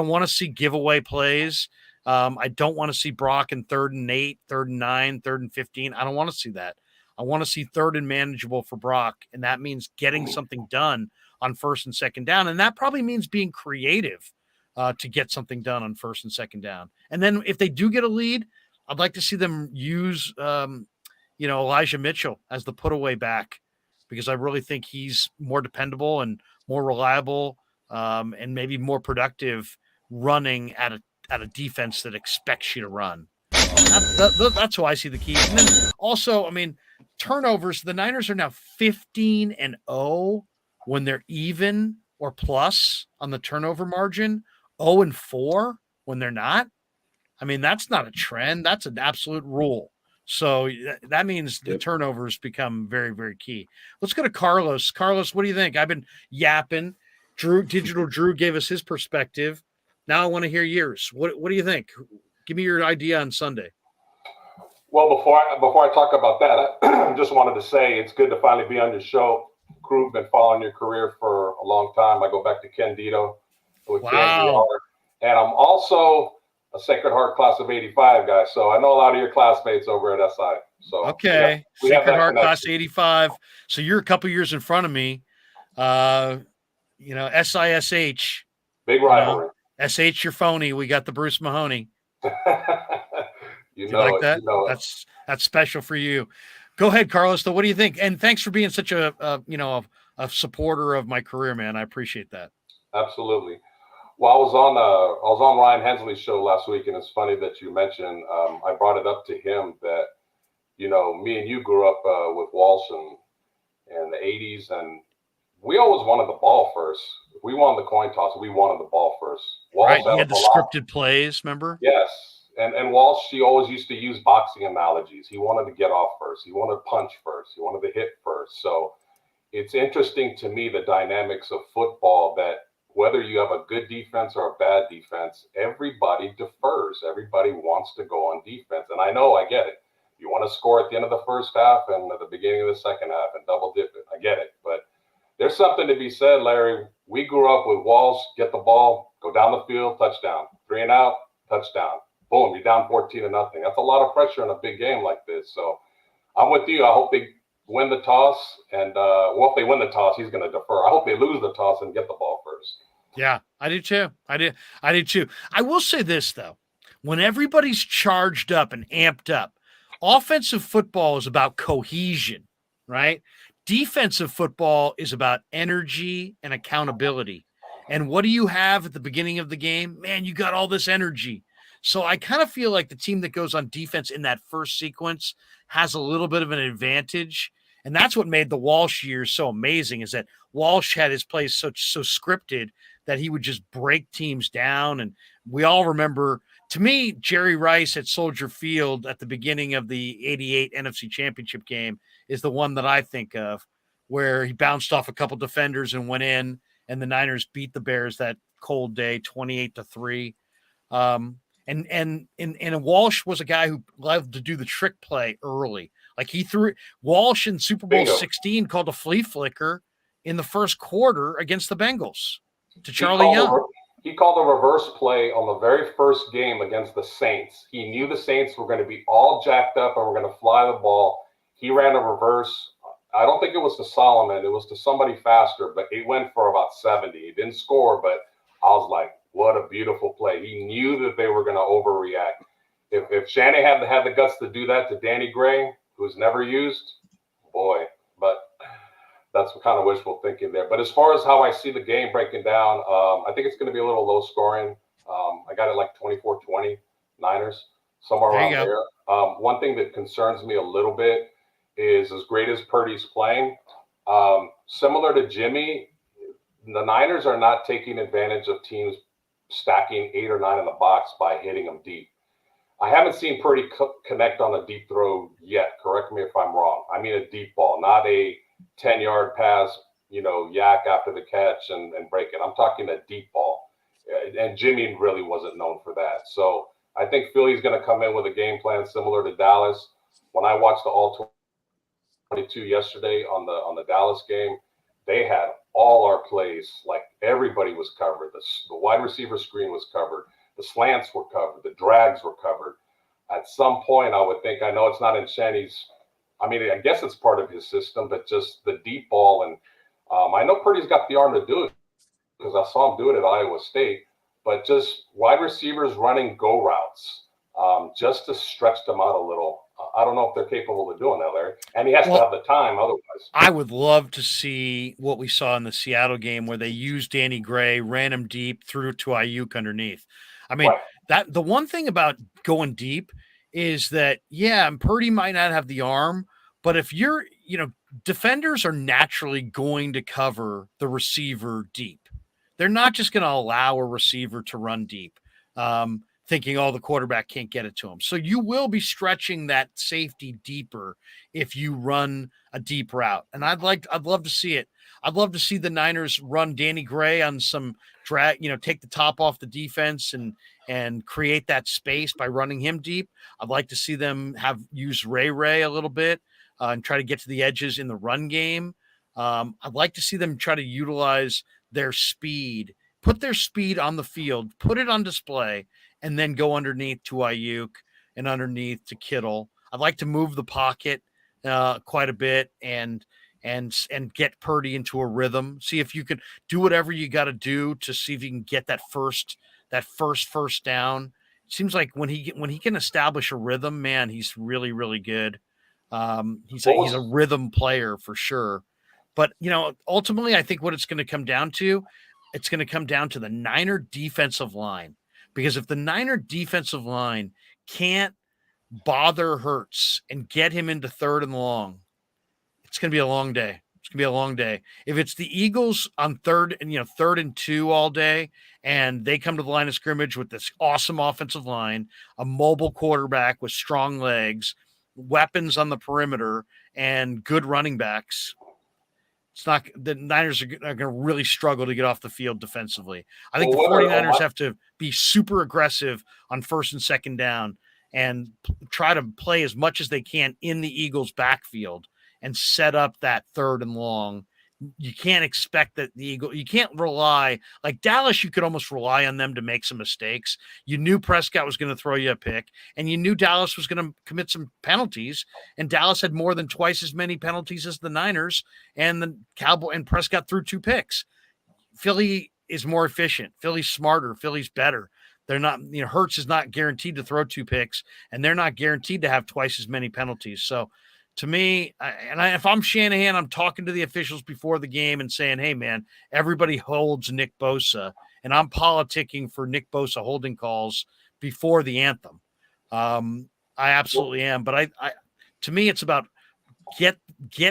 S1: want to see giveaway plays. I don't want to see Brock in 3rd and 8, 3rd and 9, 3rd and 15. I don't want to see that. I want to see 3rd and manageable for Brock, and that means getting something done on 1st and 2nd down, and that probably means being creative to get something done on 1st and 2nd down. And then if they do get a lead, I'd like to see them use Elijah Mitchell as the put-away back, because I really think he's more dependable and more reliable and maybe more productive running at a defense that expects you to run. That's how I see the key. And then also, turnovers. The Niners are now 15-0 when they're even or plus on the turnover margin, 0-4 when they're not. That's not a trend. That's an absolute rule. So that means the turnovers become very, very key. Let's go to Carlos. Carlos, what do you think? I've been yapping. Digital Drew gave us his perspective. Now I want to hear yours. What do you think? Give me your idea on Sunday.
S6: Well, before I talk about that, I just wanted to say it's good to finally be on your show. Krueg, been following your career for a long time. I go back to Candido with
S1: Wow.
S6: And I'm also a Sacred Heart class of 85 guy. So I know a lot of your classmates over at SI. So
S1: okay.
S6: we have
S1: Sacred Heart
S6: connection.
S1: class 85. So you're a couple years in front of me. SISH.
S6: Big rivalry.
S1: SH, you're phony. We got the Bruce Mahoney.
S6: You
S1: like
S6: it,
S1: that?
S6: you know
S1: That's special for you. Go ahead, Carlos. Though, what do you think? And thanks for being such a supporter of my career, man. I appreciate that.
S6: Absolutely. Well, I was on Ryan Hensley's show last week, and it's funny that you mentioned. I brought it up to him that me and you grew up with Walsh in the '80s, and we always wanted the ball first. If we wanted the coin toss, we wanted the ball first. Walsh
S1: right. He had the scripted plays, remember?
S6: Yes. And Walsh, he always used to use boxing analogies. He wanted to get off first. He wanted to punch first. He wanted to hit first. So it's interesting to me, the dynamics of football, that whether you have a good defense or a bad defense, everybody defers. Everybody wants to go on defense. And I know, I get it. You want to score at the end of the first half and at the beginning of the second half and double dip it. I get it. But there's something to be said, Larry. We grew up with Walsh, get the ball, go down the field, touchdown. 3 and out, touchdown. Boom, you're down 14-0. That's a lot of pressure in a big game like this. So I'm with you. I hope they win the toss. And, if they win the toss, he's going to defer. I hope they lose the toss and get the ball first.
S1: Yeah, I do too. I did too. I will say this, though. When everybody's charged up and amped up, offensive football is about cohesion, right? Defensive football is about energy and accountability. And what do you have at the beginning of the game? Man, you got all this energy. So I kind of feel like the team that goes on defense in that first sequence has a little bit of an advantage. And that's what made the Walsh years so amazing, is that Walsh had his plays so scripted that he would just break teams down. And we all remember, to me, Jerry Rice at Soldier Field at the beginning of the 88 NFC Championship game is the one that I think of, where he bounced off a couple defenders and went in, and the Niners beat the Bears that cold day 28-3. And Walsh was a guy who loved to do the trick play early. Like he threw Walsh in Super Bowl 16 called a flea flicker in the first quarter against the Bengals to Charlie Young.
S6: He called a reverse play on the very first game against the Saints. He knew the Saints were going to be all jacked up and were going to fly the ball. He ran a reverse. I don't think it was to Solomon. It was to somebody faster, but he went for about 70. He didn't score, but I was like, what a beautiful play. He knew that they were going to overreact. If Shanahan had the guts to do that to Danny Gray, who's never used, boy, but that's kind of wishful thinking there. But as far as how I see the game breaking down, I think it's going to be a little low scoring. I got it like 24-20 Niners, somewhere around there. One thing that concerns me a little bit is, as great as Purdy's playing, similar to Jimmy, the Niners are not taking advantage of teams stacking 8 or 9 in the box by hitting them deep. I haven't seen Purdy connect on a deep throw yet. Correct me if I'm wrong. I mean a deep ball, not a 10-yard pass, yak after the catch and break it. I'm talking a deep ball. And Jimmy really wasn't known for that. So I think Philly's going to come in with a game plan similar to Dallas. When I watched the All-22 yesterday on the Dallas game, they had all our plays, like everybody was covered. The wide receiver screen was covered. The slants were covered. The drags were covered. At some point, I would think, I know it's not in Shanny's, I mean, I guess it's part of his system, but just the deep ball. And I know Purdy's got the arm to do it because I saw him do it at Iowa State, but just wide receivers running go routes just to stretch them out a little. I don't know if they're capable of doing that, Larry. And he has to have the time otherwise.
S1: I would love to see what we saw in the Seattle game where they used Danny Gray, ran him deep, threw to Aiyuk underneath. I mean, that the one thing about going deep is that, yeah, Purdy might not have the arm, but if you're, defenders are naturally going to cover the receiver deep. They're not just going to allow a receiver to run deep, thinking, the quarterback can't get it to him. So you will be stretching that safety deeper if you run a deep route. And I'd love to see it. I'd love to see the Niners run Danny Gray on some drag, take the top off the defense and create that space by running him deep. I'd like to see them use Ray a little bit and try to get to the edges in the run game. I'd like to see them try to utilize their speed, put their speed on the field, put it on display, and then go underneath to Aiyuk and underneath to Kittle. I'd like to move the pocket quite a bit and get Purdy into a rhythm. See if you can do whatever you got to do to see if you can get that first down. It seems like when he can establish a rhythm, man, he's really, really good. He's a rhythm player for sure. But, ultimately, I think what it's going to come down to, the Niner defensive line. Because if the Niner defensive line can't bother Hurts and get him into third and long, it's going to be a long day. It's going to be a long day. If it's the Eagles on third and 2 all day, and they come to the line of scrimmage with this awesome offensive line, a mobile quarterback with strong legs, weapons on the perimeter, and good running backs, the Niners are going to really struggle to get off the field defensively. I think the 49ers have to be super aggressive on first and second down and try to play as much as they can in the Eagles' backfield and set up that third and long. You can't expect that you can't rely like Dallas. You could almost rely on them to make some mistakes. You knew Prescott was going to throw you a pick, and you knew Dallas was going to commit some penalties. And Dallas had more than twice as many penalties as the Niners, and the Cowboy and Prescott threw 2 picks. Philly is more efficient. Philly's smarter. Philly's better. They're not. Hurts is not guaranteed to throw 2 picks, and they're not guaranteed to have twice as many penalties. So. To me, if I'm Shanahan, I'm talking to the officials before the game and saying, hey, man, everybody holds Nick Bosa, and I'm politicking for Nick Bosa holding calls before the anthem. I absolutely am. But to me, it's about get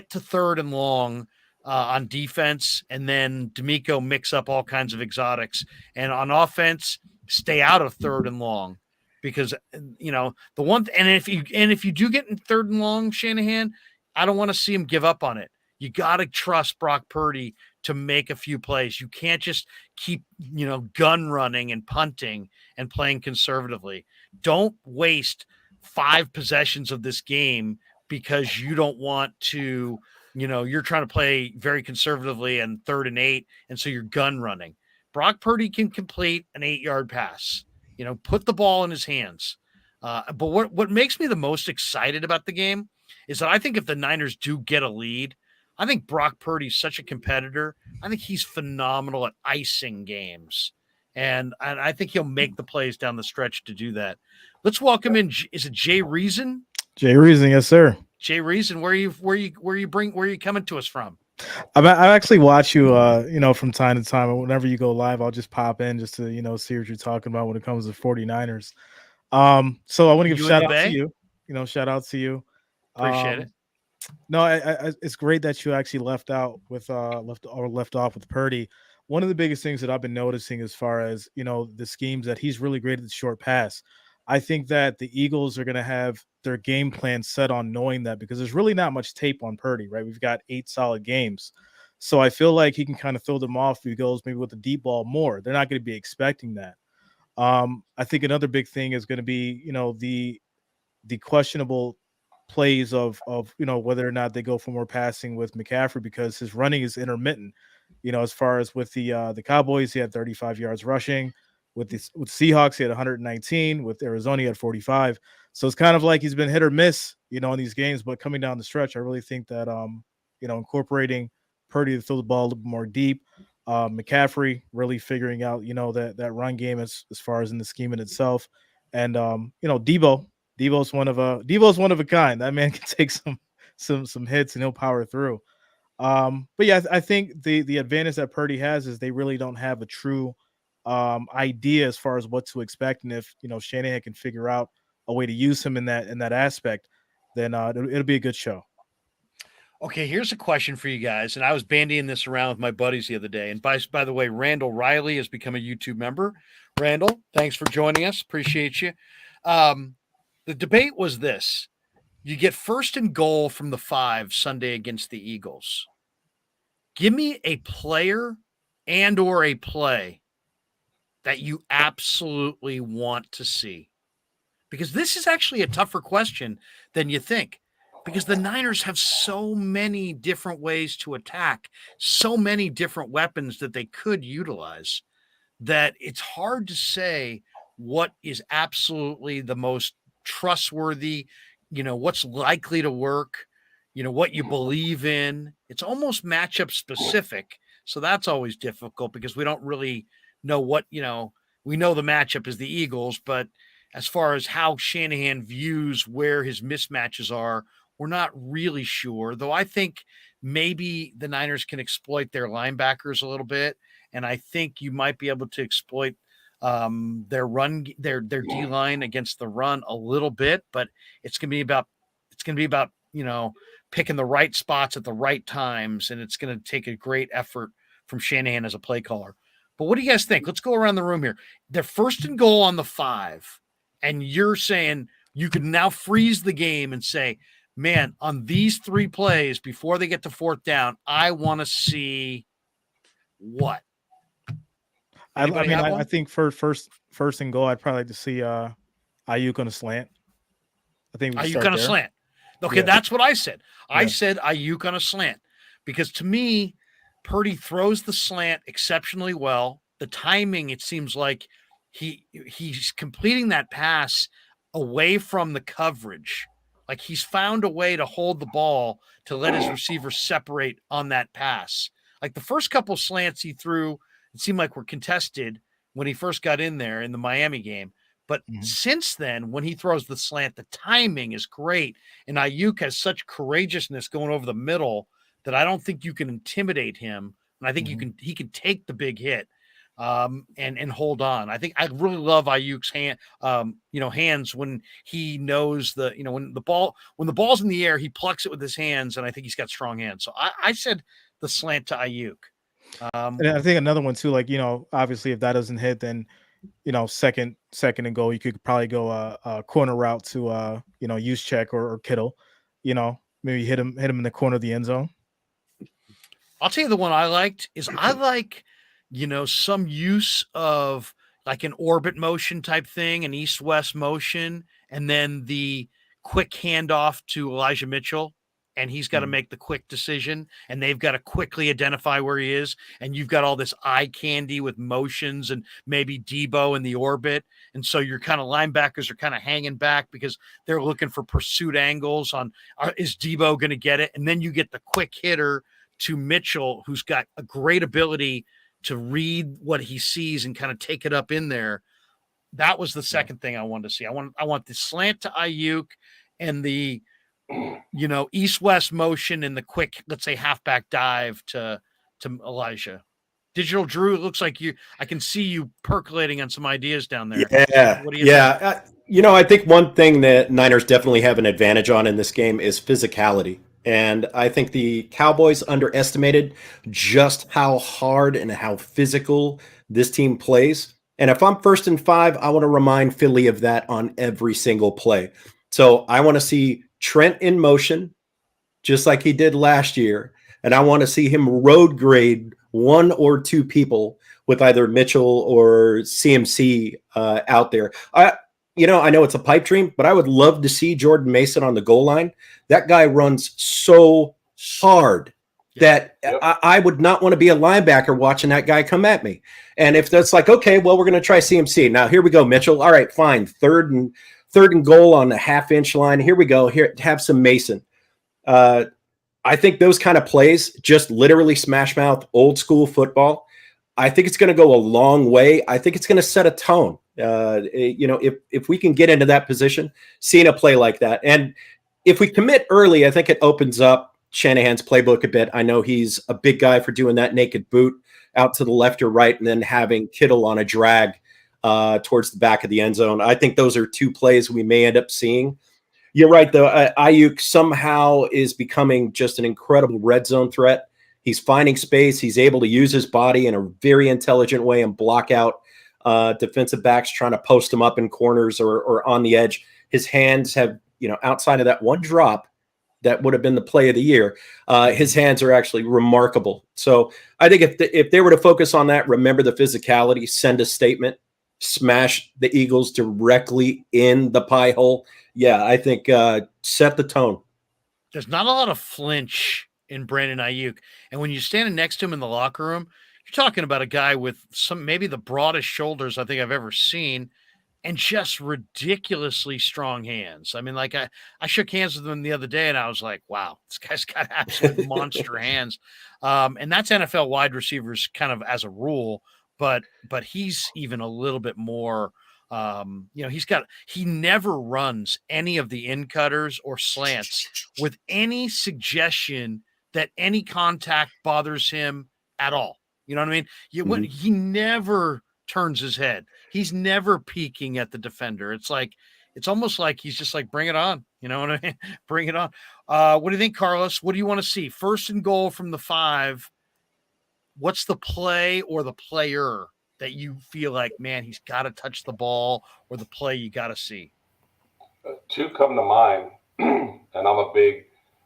S1: to third and long on defense, and then D'Amico mix up all kinds of exotics. And on offense, stay out of third and long. Because the one and if you do get in third and long, Shanahan, I don't want to see him give up on it. You got to trust Brock Purdy to make a few plays. You can't just keep gun running and punting and playing conservatively. Don't waste 5 possessions of this game because you don't want to. You're trying to play very conservatively and 3rd and 8, and so you're gun running. Brock Purdy can complete an 8-yard pass. Put the ball in his hands. But what makes me the most excited about the game is that I think if the Niners do get a lead, I think Brock Purdy's such a competitor. I think he's phenomenal at icing games. And I think he'll make the plays down the stretch to do that. Let's welcome in. Is it Jay Reason?
S8: Jay Reason, yes, sir.
S1: Jay Reason, where are you coming to us from?
S8: I actually watch you, from time to time. Whenever you go live, I'll just pop in just to, see what you're talking about when it comes to 49ers. So I want to give shout out to you. Shout out to you.
S1: Appreciate it.
S8: No, it's great that you actually left off with Purdy. One of the biggest things that I've been noticing as far as, the schemes that he's really great at the short pass. I think that the Eagles are going to have their game plan set on knowing that because there's really not much tape on Purdy, right? We've got 8 solid games. So I feel like he can kind of throw them off if he goes maybe with the deep ball more. They're not going to be expecting that. I think another big thing is going to be, the questionable plays of whether or not they go for more passing with McCaffrey, because his running is intermittent. As far as with the Cowboys, he had 35 yards rushing. With Seahawks, he had 119. With Arizona, he had 45. So it's kind of like he's been hit or miss, in these games. But coming down the stretch, I really think that incorporating Purdy to throw the ball a little bit more deep, McCaffrey really figuring out that run game as far as in the scheme in itself, and Debo's one of a kind. That man can take some hits and he'll power through. But yeah, I think the advantage that Purdy has is they really don't have a true idea as far as what to expect, and if Shanahan can figure out a way to use him in that aspect, then it'll be a good show.
S1: Okay, here's a question for you guys, and I was bandying this around with my buddies the other day. And by the way, Randall Riley has become a YouTube member. Randall, thanks for joining us. Appreciate you. The debate was this: you get 1st and goal from the 5 Sunday against the Eagles. Give me a player and/or a play that you absolutely want to see, because this is actually a tougher question than you think. Because the Niners have so many different ways to attack, so many different weapons that they could utilize, that it's hard to say what is absolutely the most trustworthy, what's likely to work, what you believe in. It's almost matchup specific. So that's always difficult because we don't really know what, we know the matchup is the Eagles, but as far as how Shanahan views where his mismatches are, we're not really sure, though I think maybe the Niners can exploit their linebackers a little bit, and I think you might be able to exploit their D-line against the run a little bit, but it's going to be about picking the right spots at the right times, and it's going to take a great effort from Shanahan as a play caller. But what do you guys think? Let's go around the room here. They're 1st and goal on the 5, and you're saying you could now freeze the game and say, man, on these 3 plays before they get to 4th down, I want to see what?
S8: I think for first and goal, I'd probably like to see Aiyuk on a slant. I think
S1: Aiyuk on a slant. Okay, yeah. That's what I said. I said Aiyuk on a slant because to me, Purdy throws the slant exceptionally well. The timing, it seems like he's completing that pass away from the coverage. Like he's found a way to hold the ball to let his receivers separate on that pass. Like the first couple slants he threw, it seemed like were contested when he first got in there in the Miami game. But since then, when he throws the slant, the timing is great. And Aiyuk has such courageousness going over the middle that I don't think you can intimidate him. And I think he can take the big hit and hold on. I think I really love Aiyuk's hands when he knows when the ball's in the air, he plucks it with his hands, and I think he's got strong hands. So I said the slant to Aiyuk.
S8: And I think another one too, obviously if that doesn't hit, then second and goal, you could probably go a corner route to use check or Kittle, maybe hit him in the corner of the end zone.
S1: I'll tell you the one I liked is some use of like an orbit motion type thing, an east-west motion, and then the quick handoff to Elijah Mitchell, and he's got to make the quick decision, and they've got to quickly identify where he is, and you've got all this eye candy with motions and maybe Debo in the orbit, and so your kind of linebackers are kind of hanging back because they're looking for pursuit angles on is Debo going to get it, and then you get the quick hitter to Mitchell, who's got a great ability to read what he sees and kind of take it up in there. That was the second thing I wanted to see. I want the slant to Aiyuk and the, east-west motion and the quick, let's say, halfback dive to Elijah. Digital Drew, it looks like I can see you percolating on some ideas down there.
S5: Yeah.
S1: What do you think?
S5: I think one thing that Niners definitely have an advantage on in this game is physicality. And I think the Cowboys underestimated just how hard and how physical this team plays. And if I'm 1st and 5, I want to remind Philly of that on every single play. So I want to see Trent in motion, just like he did last year. And I want to see him road grade 1 or 2 people with either Mitchell or CMC out there. I know it's a pipe dream, but I would love to see Jordan Mason on the goal line. That guy runs so hard that I would not want to be a linebacker watching that guy come at me. And if that's like, okay, well, we're going to try CMC. Now, here we go, Mitchell. All right, fine. Third and goal on the half-inch line. Here we go. Here, have some Mason. I think those kind of plays, just literally smash mouth, old school football, I think it's going to go a long way. I think it's going to set a tone. If we can get into that position, seeing a play like that. And if we commit early, I think it opens up Shanahan's playbook a bit. I know he's a big guy for doing that naked boot out to the left or right, and then having Kittle on a drag towards the back of the end zone. I think those are two plays we may end up seeing. You're right, though. Aiyuk somehow is becoming just an incredible red zone threat. He's finding space. He's able to use his body in a very intelligent way and block out defensive backs trying to post him up in corners or on the edge. His hands have, outside of that one drop that would have been the play of the year, his hands are actually remarkable. So I think if they were to focus on that, remember the physicality, send a statement, smash the Eagles directly in the pie hole. Yeah, I think set the tone.
S1: There's not a lot of flinch in Brandon Aiyuk. And when you're standing next to him in the locker room, you're talking about a guy with maybe the broadest shoulders I think I've ever seen and just ridiculously strong hands. I mean, like I shook hands with him the other day and I was like, wow, this guy's got absolute monster hands. And that's NFL wide receivers kind of as a rule, but he's even a little bit more he never runs any of the in cutters or slants with any suggestion that any contact bothers him at all. You know what I mean? He never turns his head. He's never peeking at the defender. It's almost like he's just like, bring it on. You know what I mean? Bring it on. What do you think, Carlos? What do you want to see? First and goal from the 5. What's the play or the player that you feel like, man, he's got to touch the ball, or the play you got to see?
S6: Two come to mind, and I'm a big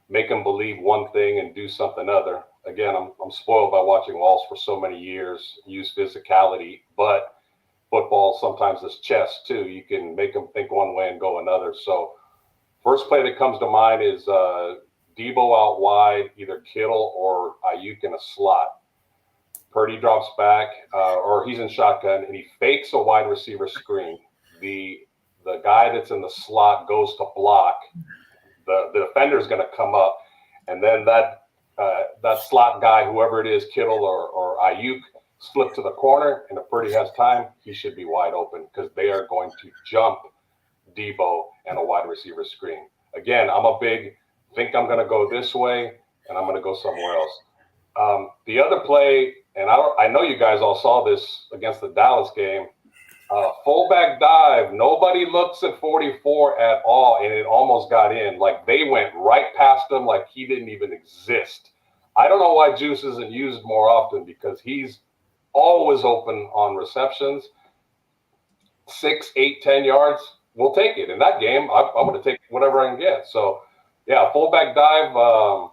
S6: make them believe one thing and do something other. Again, I'm spoiled by watching Walsh for so many years, use physicality, but football sometimes is chess too. You can make them think one way and go another. So first play that comes to mind is Debo out wide, either Kittle or Aiyuk in a slot. Purdy drops back, or he's in shotgun, and he fakes a wide receiver screen. The guy that's in the slot goes to block. The defender is going to come up, and then that slot guy, whoever it is, Kittle or Aiyuk, slip to the corner, and if Purdy has time, he should be wide open because they are going to jump Debo and a wide receiver screen. Again, I'm a big think I'm going to go this way, and I'm going to go somewhere else. The other play, and I know you guys all saw this against the Dallas game, fullback dive. Nobody looks at 44 at all, and it almost got in. Like they went right past him like he didn't even exist. I don't know why Juice isn't used more often because he's always open on receptions. 6, 8, 10 yards, we'll take it. In that game, I'm going to take whatever I can get. So, yeah, fullback dive.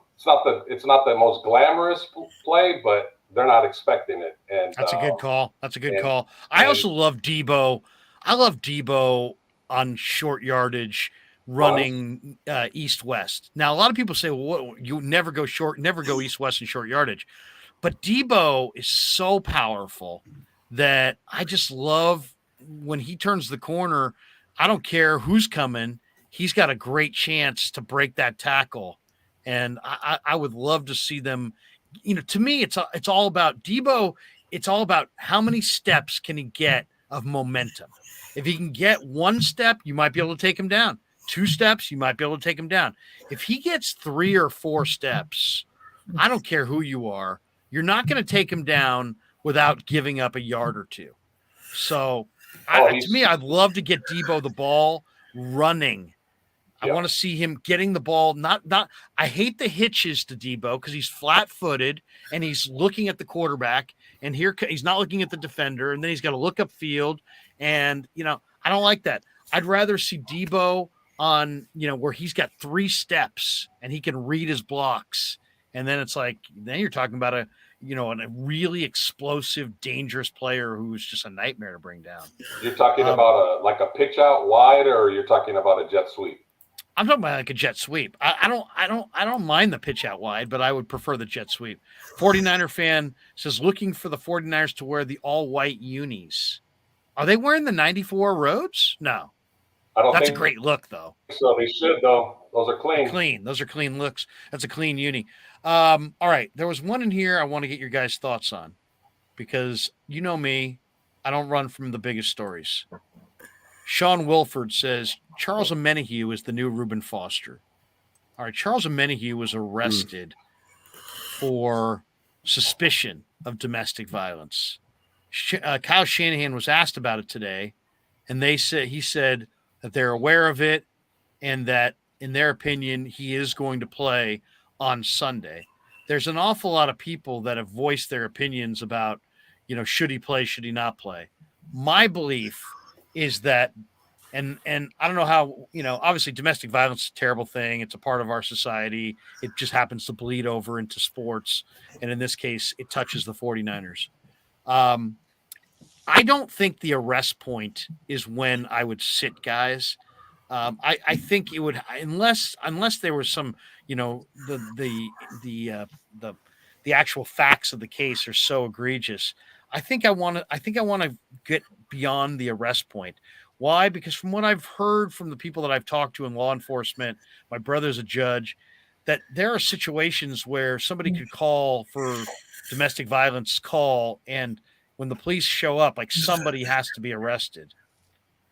S6: It's not the most glamorous play, but they're not expecting it. And
S1: that's a good call. That's a good call. I also love Debo. I love Debo on short yardage running east-west. Now, a lot of people say, well, you never go east-west in short yardage. But Debo is so powerful that I just love when he turns the corner. I don't care who's coming. He's got a great chance to break that tackle. And I would love to see them. To me, it's all about Debo. It's all about how many steps can he get of momentum. If he can get 1 step, you might be able to take him down. 2 steps, you might be able to take him down. If he gets 3 or 4 steps, I don't care who you are, you're not going to take him down without giving up a yard or 2. So, to me, I'd love to get Debo the ball running. I want to see him getting the ball. I hate the hitches to Debo because he's flat-footed and he's looking at the quarterback, and he's not looking at the defender, and then he's got to look upfield. And I don't like that. I'd rather see Debo on where he's got 3 steps and he can read his blocks, and then it's like then you're talking about a really explosive, dangerous player who's just a nightmare to bring down.
S6: You're talking about a pitch out wide, or you're talking about a jet sweep?
S1: I'm talking about like a jet sweep. I don't mind the pitch out wide, but I would prefer the jet sweep. 49er fan says looking for the 49ers to wear the all white unis. Are they wearing the 94 roads? No.
S6: I don't
S1: That's
S6: think
S1: a great look though.
S6: so. They should though. Those are clean.
S1: Clean. Those are clean looks. That's a clean uni. All right. There was one in here I want to get your guys' thoughts on because you know me, I don't run from the biggest stories. Sean Wilford says Charles Omenihu is the new Reuben Foster. All right. Charles Omenihu was arrested for suspicion of domestic violence. Kyle Shanahan was asked about it today, and he said that they're aware of it and that, in their opinion, he is going to play on Sunday. There's an awful lot of people that have voiced their opinions about, should he play, should he not play. My belief is that, and I don't know how, obviously domestic violence is a terrible thing. It's a part of our society. It just happens to bleed over into sports. And in this case, it touches the 49ers. I don't think the arrest point is when I would sit guys. I think it would, unless there was some, the actual facts of the case are so egregious. I think I want to get beyond the arrest point. Why? Because from what I've heard from the people that I've talked to in law enforcement, my brother's a judge, that there are situations where somebody could call for domestic violence call, and when the police show up, like somebody has to be arrested.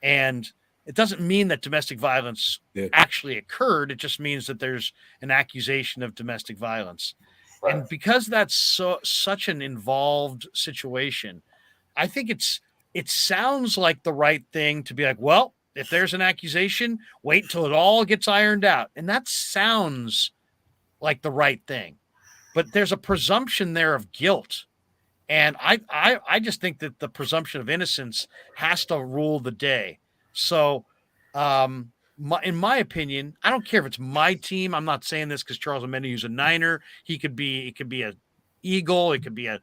S1: And it doesn't mean that domestic violence actually occurred. It just means that there's an accusation of domestic violence. Right. And because that's such an involved situation, I think it sounds like the right thing to be like, well, if there's an accusation, wait until it all gets ironed out. And that sounds like the right thing. But there's a presumption there of guilt. And I just think that the presumption of innocence has to rule the day. So, in my opinion, I don't care if it's my team. I'm not saying this because Charles Omenihu is a Niner. It could be a Eagle. It could be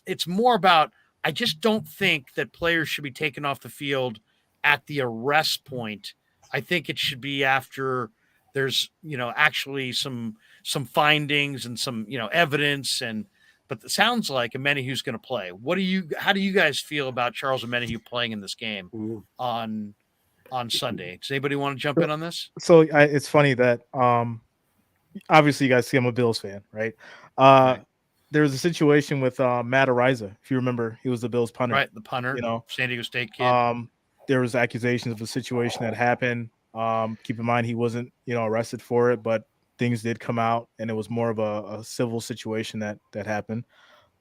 S1: it's more about, I just don't think that players should be taken off the field at the arrest point. I think it should be after there's, actually some findings and some, evidence. But it sounds like Omenihu's going to play. How do you guys feel about Charles Omenihu playing in this game on Sunday? Does anybody want to jump in on this?
S8: So it's funny that obviously you guys see I'm a Bills fan, right?
S1: Right.
S8: There was a situation with Matt Ariza, if you remember. He was the Bills punter.
S1: Right, the punter, San Diego State kid.
S8: There was accusations of a situation that happened. Keep in mind he wasn't, arrested for it, but things did come out, and it was more of a civil situation that happened.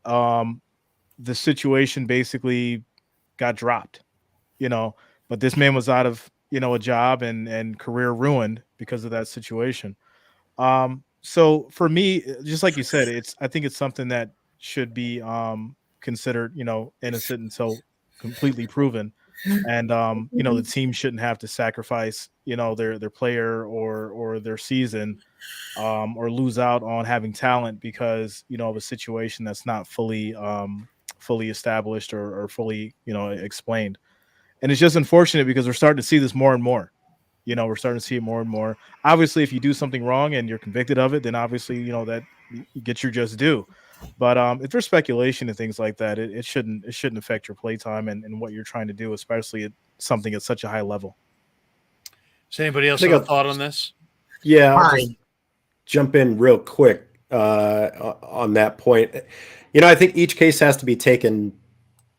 S8: The situation basically got dropped, but this man was out of, a job and career ruined because of that situation. So for me, just like you said, I think it's something that should be considered, innocent until completely proven. And, the team shouldn't have to sacrifice, their player or their season or lose out on having talent because, of a situation that's not fully established or fully, explained. And it's just unfortunate because we're starting to see this more and more. We're starting to see it more and more. Obviously, if you do something wrong and you're convicted of it, then obviously, that you get your just due. But if there's speculation and things like that, it shouldn't affect your play time and what you're trying to do, especially at something at such a high level.
S1: Does anybody else have a thought on this?
S5: Yeah, I'll just jump in real quick on that point. I think each case has to be taken,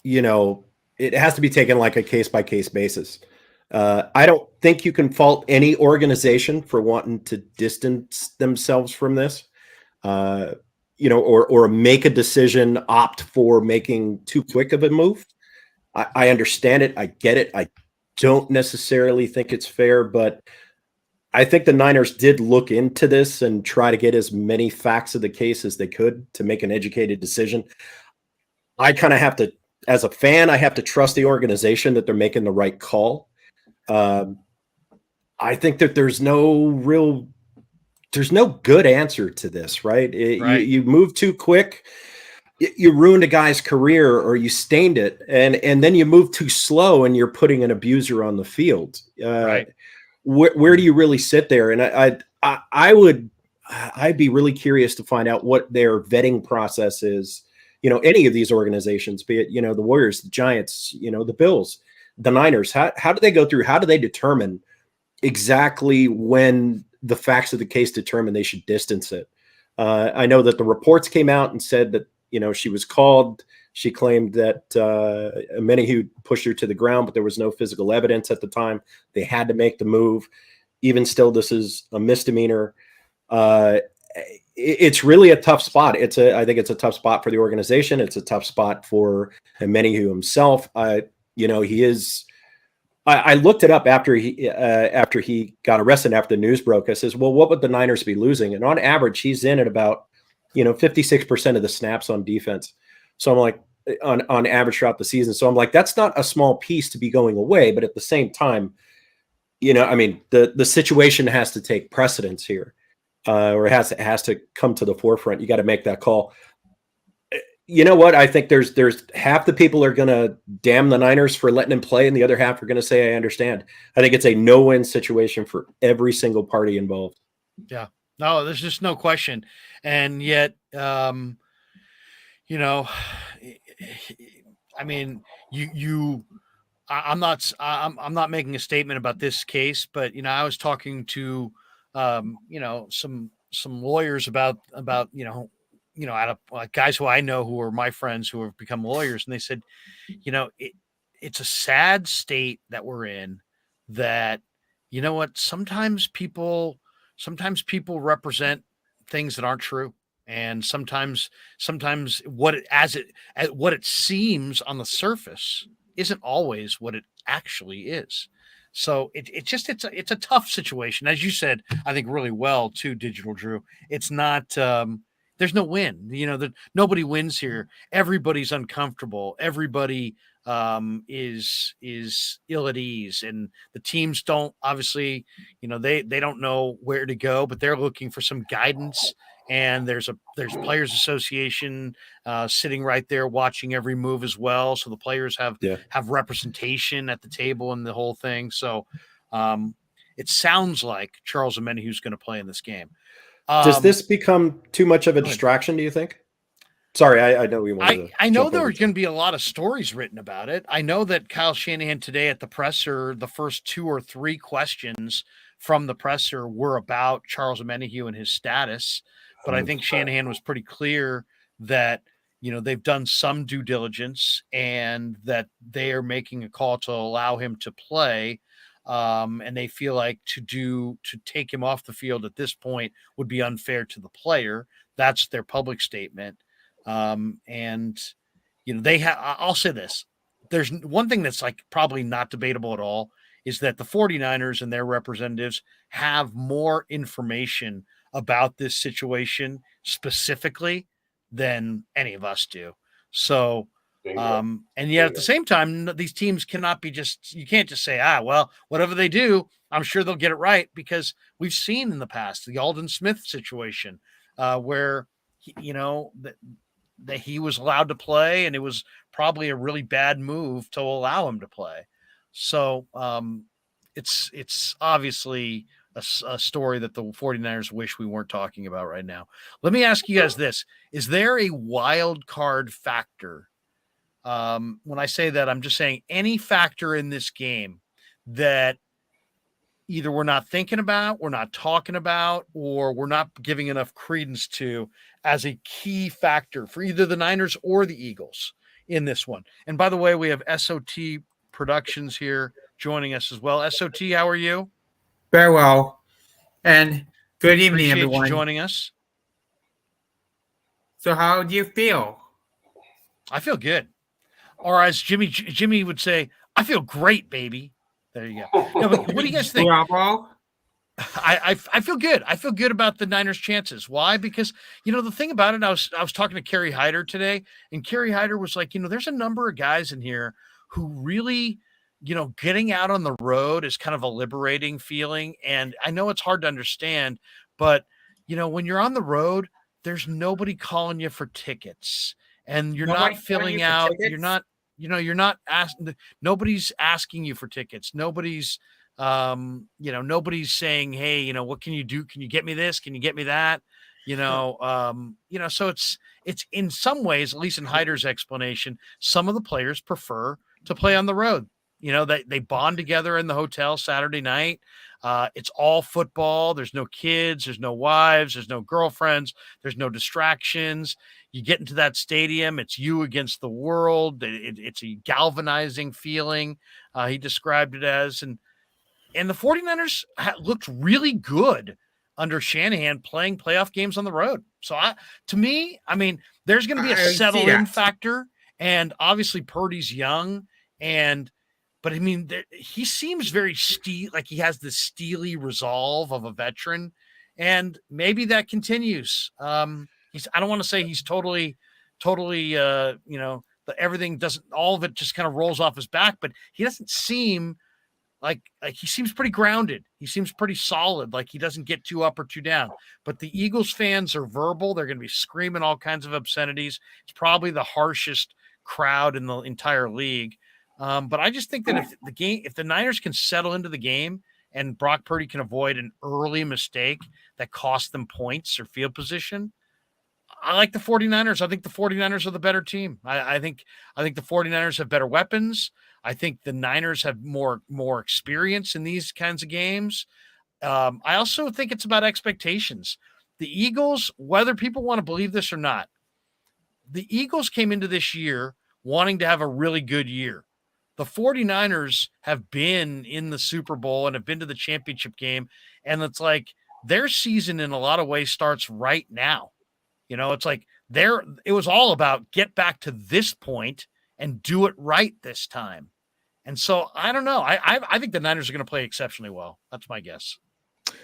S5: it has to be taken like a case-by-case basis. I don't think you can fault any organization for wanting to distance themselves from this. Or make a decision, opt for making too quick of a move. I understand it. I get it. I don't necessarily think it's fair, but I think the Niners did look into this and try to get as many facts of the case as they could to make an educated decision. I kind of have to, as a fan, I have to trust the organization that they're making the right call. I think that there's no good answer to this, right?
S1: Right.
S5: You move too quick. you ruined a guy's career or you stained it, and then you move too slow and you're putting an abuser on the field.
S1: Right.
S5: Where do you really sit there? And I'd be really curious to find out what their vetting process is. Any of these organizations, be it, the Warriors, the Giants, the Bills, the Niners, how do they go through? How do they determine exactly when the facts of the case determine they should distance it? I know that the reports came out and said that, she was called. She claimed that Omenihu pushed her to the ground, but there was no physical evidence at the time. They had to make the move. Even still, this is a misdemeanor. It's really a tough spot. I think it's a tough spot for the organization. It's a tough spot for Omenihu himself. He is. I looked it up after he got arrested, after the news broke. I says, well, what would the Niners be losing? And on average, he's in at about 56% of the snaps on defense. So I'm like, on average throughout the season. So I'm like, that's not a small piece to be going away. But at the same time, the situation has to take precedence here, or it has to come to the forefront. You got to make that call. You know what? I think there's half the people are going to damn the Niners for letting him play, and the other half are going to say, I understand. I think it's a no-win situation for every single party involved.
S1: Yeah. No, there's just no question. And yet, I'm not making a statement about this case, but, I was talking to, some lawyers about, guys who I know who are my friends who have become lawyers. And they said, it's a sad state that we're in, that, sometimes people represent things that aren't true. And sometimes what it seems on the surface isn't always what it actually is. So it's a tough situation. As you said, I think really well too, Digital Drew. It's not, there's no win, nobody wins here. Everybody's uncomfortable. Everybody is ill at ease, and the teams don't, obviously, they don't know where to go, but they're looking for some guidance. And there's Players Association sitting right there watching every move as well. So the players have representation at the table and the whole thing. So it sounds like Charles Omenihu is going to play in this game.
S5: Does this become too much of a distraction, do you think? Sorry, I know we wanted to.
S1: I know there are going to be a lot of stories written about it. I know that Kyle Shanahan today at the presser, the first 2 or 3 questions from the presser were about Charles Omenihu and his status. But I think Shanahan was pretty clear that, they've done some due diligence and that they are making a call to allow him to play. And they feel like to take him off the field at this point would be unfair to the player. That's their public statement. I'll say this. There's one thing that's probably not debatable at all, is that the 49ers and their representatives have more information about this situation specifically than any of us do. So, and yet at the same time, these teams cannot be you can't just say, well, whatever they do, I'm sure they'll get it right, because we've seen in the past the Aldon Smith situation where, that he was allowed to play, and it was probably a really bad move to allow him to play. So it's obviously a story that the 49ers wish we weren't talking about right now. Let me ask you guys this. Is there a wild card factor? When I say that, I'm just saying any factor in this game that either we're not thinking about, we're not talking about, or we're not giving enough credence to as a key factor for either the Niners or the Eagles in this one. And by the way, we have SOT Productions here joining us as well. SOT, how are you?
S9: Very well. And good evening,
S1: Appreciate
S9: everyone.
S1: you joining us.
S9: So how do you feel?
S1: I feel good. Or as Jimmy would say, I feel great, baby. There you go. No, but what do you guys think?
S9: Bravo.
S1: I feel good. I feel good about the Niners' chances. Why? Because, the thing about it, I was talking to Kerry Hyder today, and Kerry Hyder was like, there's a number of guys in here who really, getting out on the road is kind of a liberating feeling. And I know it's hard to understand, but, when you're on the road, there's nobody calling you for tickets. and you're
S9: Nobody
S1: not filling
S9: calling you for
S1: out.
S9: tickets?
S1: You're not. You're not asking. Nobody's asking you for tickets. Nobody's. Nobody's saying, hey, what can you do? Can you get me this? Can you get me that? So it's in some ways, at least in Hyder's explanation, some of the players prefer to play on the road. They bond together in the hotel Saturday night. It's all football. There's no kids. There's no wives. There's no girlfriends. There's no distractions. You get into that stadium. It's you against the world. It's a galvanizing feeling. He described it as, and the 49ers looked really good under Shanahan playing playoff games on the road. So to me, there's going to be a settle in factor, and obviously Purdy's young, but he seems very like he has this steely resolve of a veteran, and maybe that continues. I don't want to say he's totally, everything doesn't, all of it just kind of rolls off his back, but he doesn't seem like he seems pretty grounded. He seems pretty solid. Like he doesn't get too up or too down. But the Eagles fans are verbal. They're going to be screaming all kinds of obscenities. It's probably the harshest crowd in the entire league. But I just think that if the Niners can settle into the game and Brock Purdy can avoid an early mistake that costs them points or field position, I like the 49ers. I think the 49ers are the better team. I think the 49ers have better weapons. I think the Niners have more experience in these kinds of games. I also think it's about expectations. The Eagles, whether people want to believe this or not, the Eagles came into this year wanting to have a really good year. The 49ers have been in the Super Bowl and have been to the championship game, and it's like their season in a lot of ways starts right now. It's like it was all about get back to this point and do it right this time. And so I don't know. I think the Niners are going to play exceptionally well. That's my guess.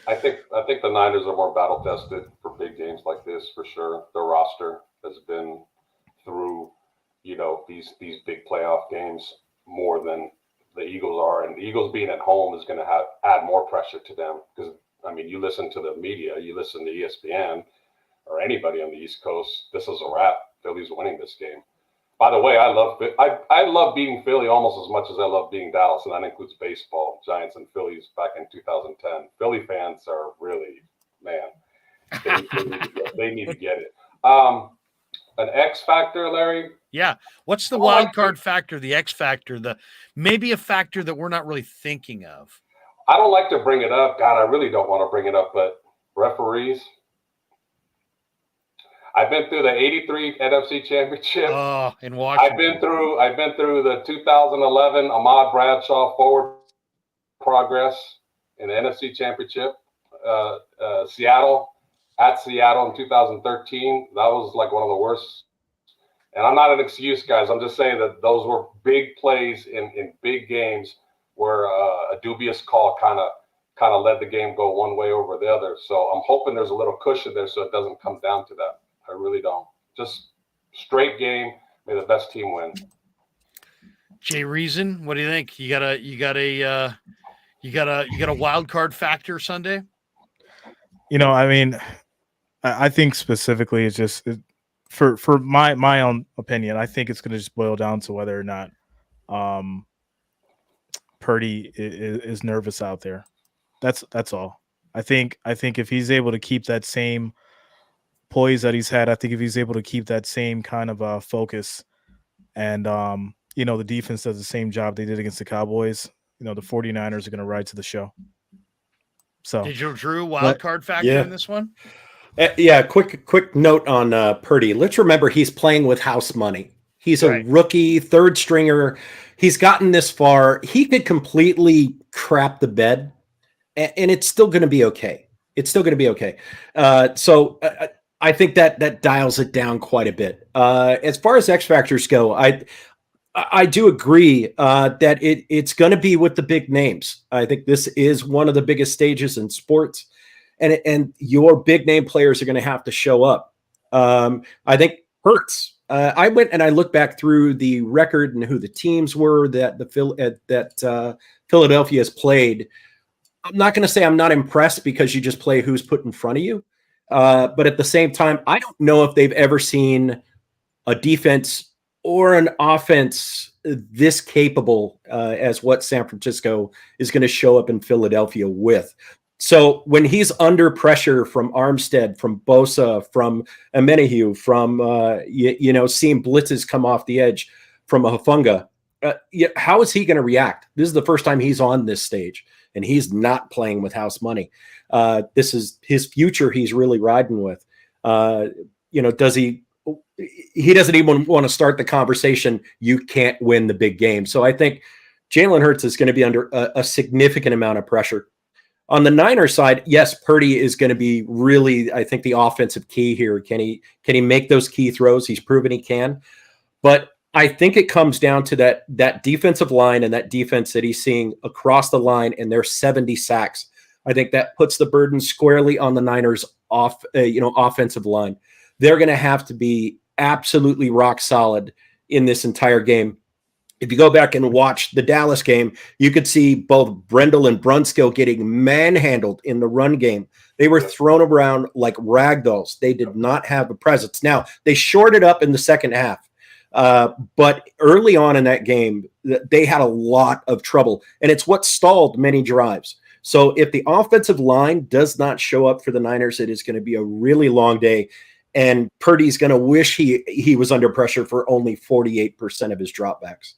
S6: I think the Niners are more battle tested for big games like this for sure. Their roster has been through, these big playoff games more than the Eagles are, and the Eagles being at home is going to add more pressure to them because you listen to the media, you listen to ESPN or anybody on the East Coast. This is a wrap. Philly's winning this game. By the way, I love beating Philly almost as much as I love beating Dallas, and that includes baseball, Giants and Phillies back in 2010. Philly fans are really, man, they need to get it. An X factor, Larry?
S1: Yeah. What's the wild card factor, the X factor, maybe a factor that we're not really thinking of?
S6: I don't like to bring it up. God, I really don't want to bring it up, but referees. I've been through the '83 NFC Championship.
S1: Oh, in Washington.
S6: I've been through the 2011 Ahmad Bradshaw forward progress in the NFC Championship. Seattle in 2013. That was like one of the worst. And I'm not an excuse, guys. I'm just saying that those were big plays in big games where a dubious call kind of led the game go one way over the other. So I'm hoping there's a little cushion there so it doesn't come down to that. I really don't. Just straight game. May the best team win.
S1: Jay Reason, what do you think? You got a wild card factor Sunday?
S8: I think specifically it's just for my own opinion. I think it's going to just boil down to whether or not Purdy is nervous out there. That's all. I think if he's able to keep that same poise that he's had, I think if he's able to keep that same kind of focus and the defense does the same job they did against the Cowboys, the 49ers are going to ride to the show. So
S1: Digital Drew wild card factor in this one?
S5: Quick note on Purdy. Let's remember he's playing with house money. He's a rookie, third stringer. He's gotten this far. He could completely crap the bed, and it's still going to be okay. So I think that dials it down quite a bit. As far as X factors go, I do agree that it's going to be with the big names. I think this is one of the biggest stages in sports, and your big name players are going to have to show up. I think Hurts. I went and I looked back through the record and who the teams were that Philadelphia has played. I'm not going to say I'm not impressed because you just play who's put in front of you. But at the same time, I don't know if they've ever seen a defense or an offense this capable as what San Francisco is going to show up in Philadelphia with. So when he's under pressure from Armstead, from Bosa, from Omenihu, from seeing blitzes come off the edge from a Hufanga, how is he going to react? This is the first time he's on this stage, and he's not playing with house money. This is his future he's really riding with. Does he doesn't even want to start the conversation, you can't win the big game. So I think Jalen Hurts is going to be under a significant amount of pressure. On the Niners side, yes, Purdy is going to be really, I think, the offensive key here. Can he make those key throws? He's proven he can. But I think it comes down to that defensive line and that defense that he's seeing across the line, and their 70 sacks. I think that puts the burden squarely on the Niners offensive line. They're going to have to be absolutely rock solid in this entire game. If you go back and watch the Dallas game, you could see both Brendel and Brunskill getting manhandled in the run game. They were thrown around like ragdolls. They did not have a presence. Now, they shorted up in the second half, but early on in that game, they had a lot of trouble, and it's what stalled many drives. So if the offensive line does not show up for the Niners, it is going to be a really long day, and Purdy's going to wish he was under pressure for only 48% of his dropbacks.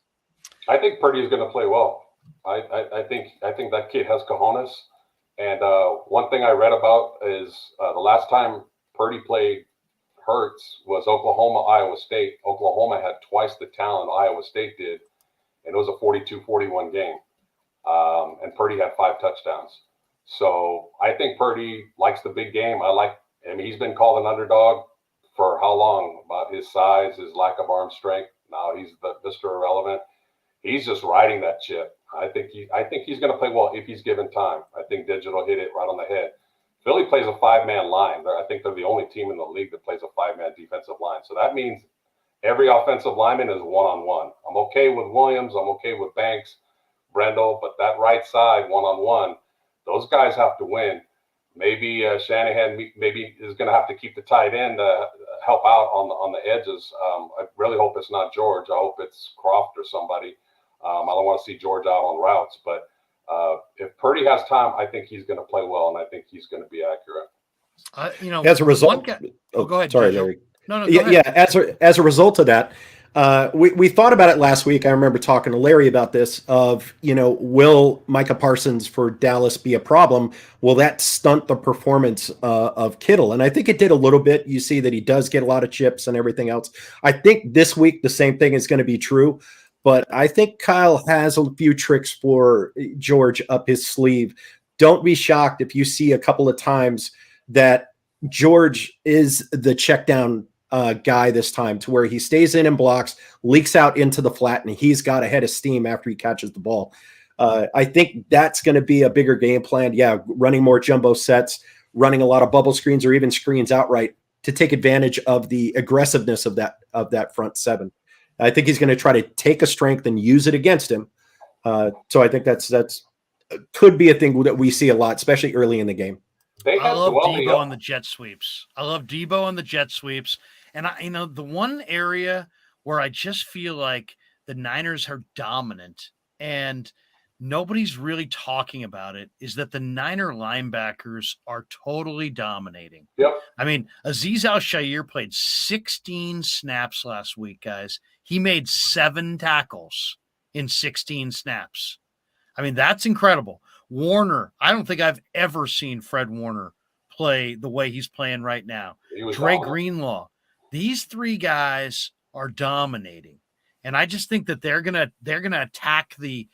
S6: I think Purdy is going to play well. I think that kid has cojones. And one thing I read about is the last time Purdy played Hurts was Oklahoma, Iowa State. Oklahoma had twice the talent Iowa State did, and it was a 42-41 game. And Purdy had 5 touchdowns. So I think Purdy likes the big game. He's been called an underdog for how long? About his size, his lack of arm strength. Now he's Mr. Irrelevant. He's just riding that chip. I think he's going to play well if he's given time. I think Digital hit it right on the head. Philly plays a 5-man line. I think they're the only team in the league that plays a 5-man defensive line. So that means every offensive lineman is one-on-one. I'm okay with Williams. I'm okay with Banks, Brendel, but that right side one-on-one, those guys have to win. Maybe Shanahan is going to have to keep the tight end to help out on the edges. I really hope it's not George. I hope it's Croft or somebody. I don't want to see George out on routes, but if Purdy has time, I think he's going to play well, and I think he's going to be accurate.
S5: As a result,
S1: go ahead.
S5: Sorry, Larry. No, go ahead. As a result of that, we thought about it last week. I remember talking to Larry about this. Will Micah Parsons for Dallas be a problem? Will that stunt the performance of Kittle? And I think it did a little bit. You see that he does get a lot of chips and everything else. I think this week the same thing is going to be true. But I think Kyle has a few tricks for George up his sleeve. Don't be shocked if you see a couple of times that George is the check down guy this time, to where he stays in and blocks, leaks out into the flat, and he's got a head of steam after he catches the ball. I think that's going to be a bigger game plan. Yeah, running more jumbo sets, running a lot of bubble screens or even screens outright to take advantage of the aggressiveness of that front seven. I think he's going to try to take a strength and use it against him. So I think that's could be a thing that we see a lot, especially early in the game.
S1: I love Debo on the jet sweeps. And the one area where I just feel like the Niners are dominant and nobody's really talking about it is that the Niner linebackers are totally dominating.
S6: Yep.
S1: I mean, Azeez Al-Shaair played 16 snaps last week, guys. He made 7 tackles in 16 snaps. I mean, that's incredible. Warner, I don't think I've ever seen Fred Warner play the way he's playing right now. Dre Greenlaw. These 3 guys are dominating. And I just think that they're gonna attack the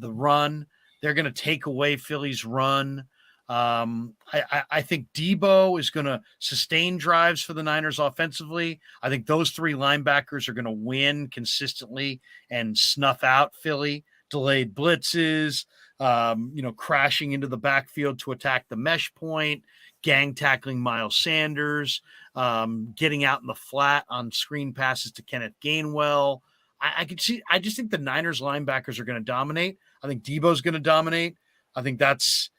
S1: run. They're gonna take away Philly's run. I think Debo is going to sustain drives for the Niners offensively. I think those 3 linebackers are going to win consistently and snuff out Philly. Delayed blitzes, crashing into the backfield to attack the mesh point, gang tackling Miles Sanders, getting out in the flat on screen passes to Kenneth Gainwell. I just think the Niners linebackers are going to dominate. I think Debo's going to dominate. I think that's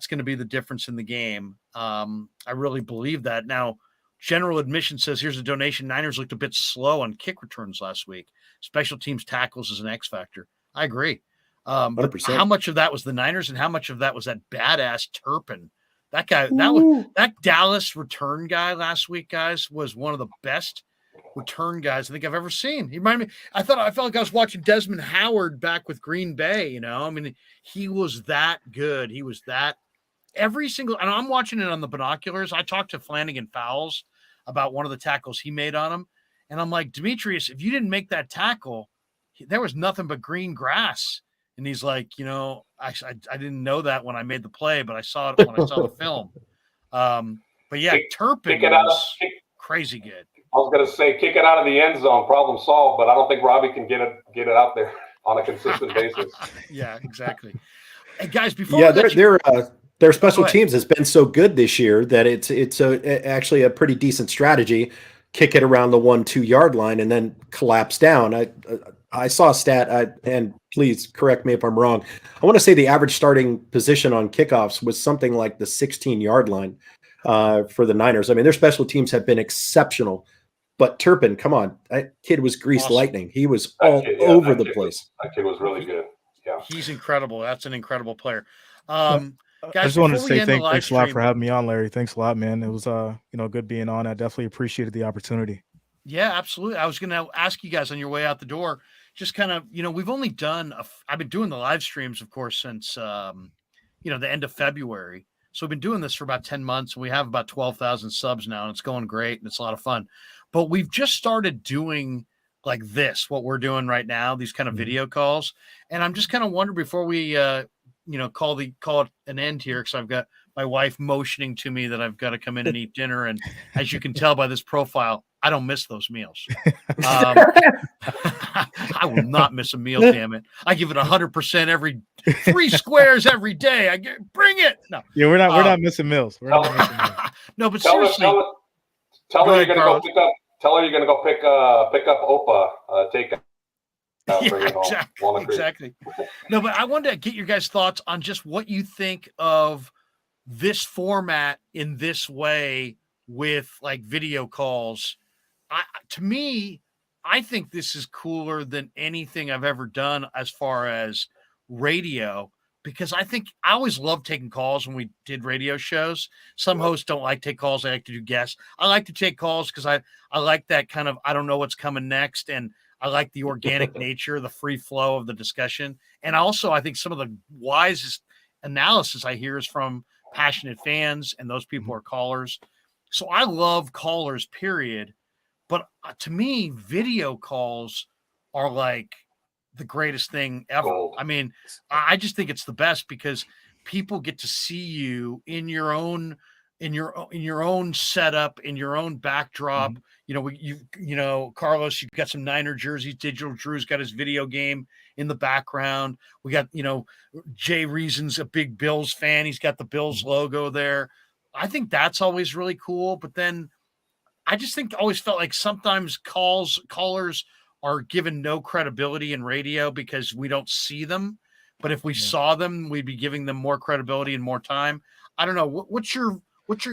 S1: going to be the difference in the game. I really believe that. Now, General Admission says, here's a donation. Niners looked a bit slow on kick returns last week. Special teams tackles is an X factor. I agree. But
S5: 100%.
S1: how much of that was the Niners and how much of that was that badass Turpin? That guy, that Dallas return guy last week, guys, was one of the best return guys I think I've ever seen. He reminded me, I felt like I was watching Desmond Howard back with Green Bay, you know. I mean, he was that good. He was that every single, and I'm watching it on the binoculars. I talked to Flanagan Fowles about one of the tackles he made on him. And I'm like, Demetrius, if you didn't make that tackle, there was nothing but green grass. And he's like, you know, I didn't know that when I made the play, but I saw it when I saw the film. But yeah, Turpin was crazy good.
S6: I was going to say, kick it out of the end zone, problem solved, but I don't think Robbie can get it out there on a consistent basis.
S1: Yeah, exactly. And guys, before
S5: their special teams has been so good this year that it's actually a pretty decent strategy. Kick it around the 1-2 yard line and then collapse down. I saw a stat, and please correct me if I'm wrong. I want to say the average starting position on kickoffs was something like the 16-yard line for the Niners. I mean, their special teams have been exceptional. But Turpin, come on, that kid was greased lightning. He was all over the place.
S6: That kid was really good. Yeah,
S1: he's incredible. That's an incredible player.
S8: Guys, I just wanted to say thanks a lot for having me on, Larry. Thanks a lot, man. It was good being on. I definitely appreciated the opportunity.
S1: Yeah, absolutely. I was going to ask you guys on your way out the door, just kind of, we've only done I've been doing the live streams, of course, since the end of February. So we've been doing this for about 10 months, and we have about 12,000 subs now, and it's going great, and it's a lot of fun. But we've just started doing like this, what we're doing right now, these kind of video calls. And I'm just kind of wondering before we call it an end here, because I've got my wife motioning to me that I've got to come in and eat dinner. And as you can tell by this profile, I don't miss those meals. I will not miss a meal, damn it. I give it 100% every 3 squares every day. Bring it. No.
S8: Yeah, we're not missing meals. We're not missing meals.
S1: No, but seriously.
S6: Tell her you're gonna go pick up. Tell her you're gonna go pick up Opa. Take it.
S1: Exactly. No, but I wanted to get your guys' thoughts on just what you think of this format in this way with like video calls. To me, I think this is cooler than anything I've ever done as far as radio, because I always loved taking calls when we did radio shows. Some hosts don't like to take calls. I like to do guests. I like to take calls because I like that kind of, I don't know what's coming next. And I like the organic nature, the free flow of the discussion. And also, I think some of the wisest analysis I hear is from passionate fans, and those people are callers. So I love callers, period. But to me, video calls are like the greatest thing ever. I mean, I just think it's the best because people get to see you in your own setup, in your own backdrop. Carlos, you've got some Niner jerseys. Digital Drew's got his video game in the background. We got, Jay Reason's a big Bills fan. He's got the Bills logo there. I think that's always really cool. But then I just always felt like sometimes callers are given no credibility in radio because we don't see them. But if we saw them, we'd be giving them more credibility and more time. I don't know. What's your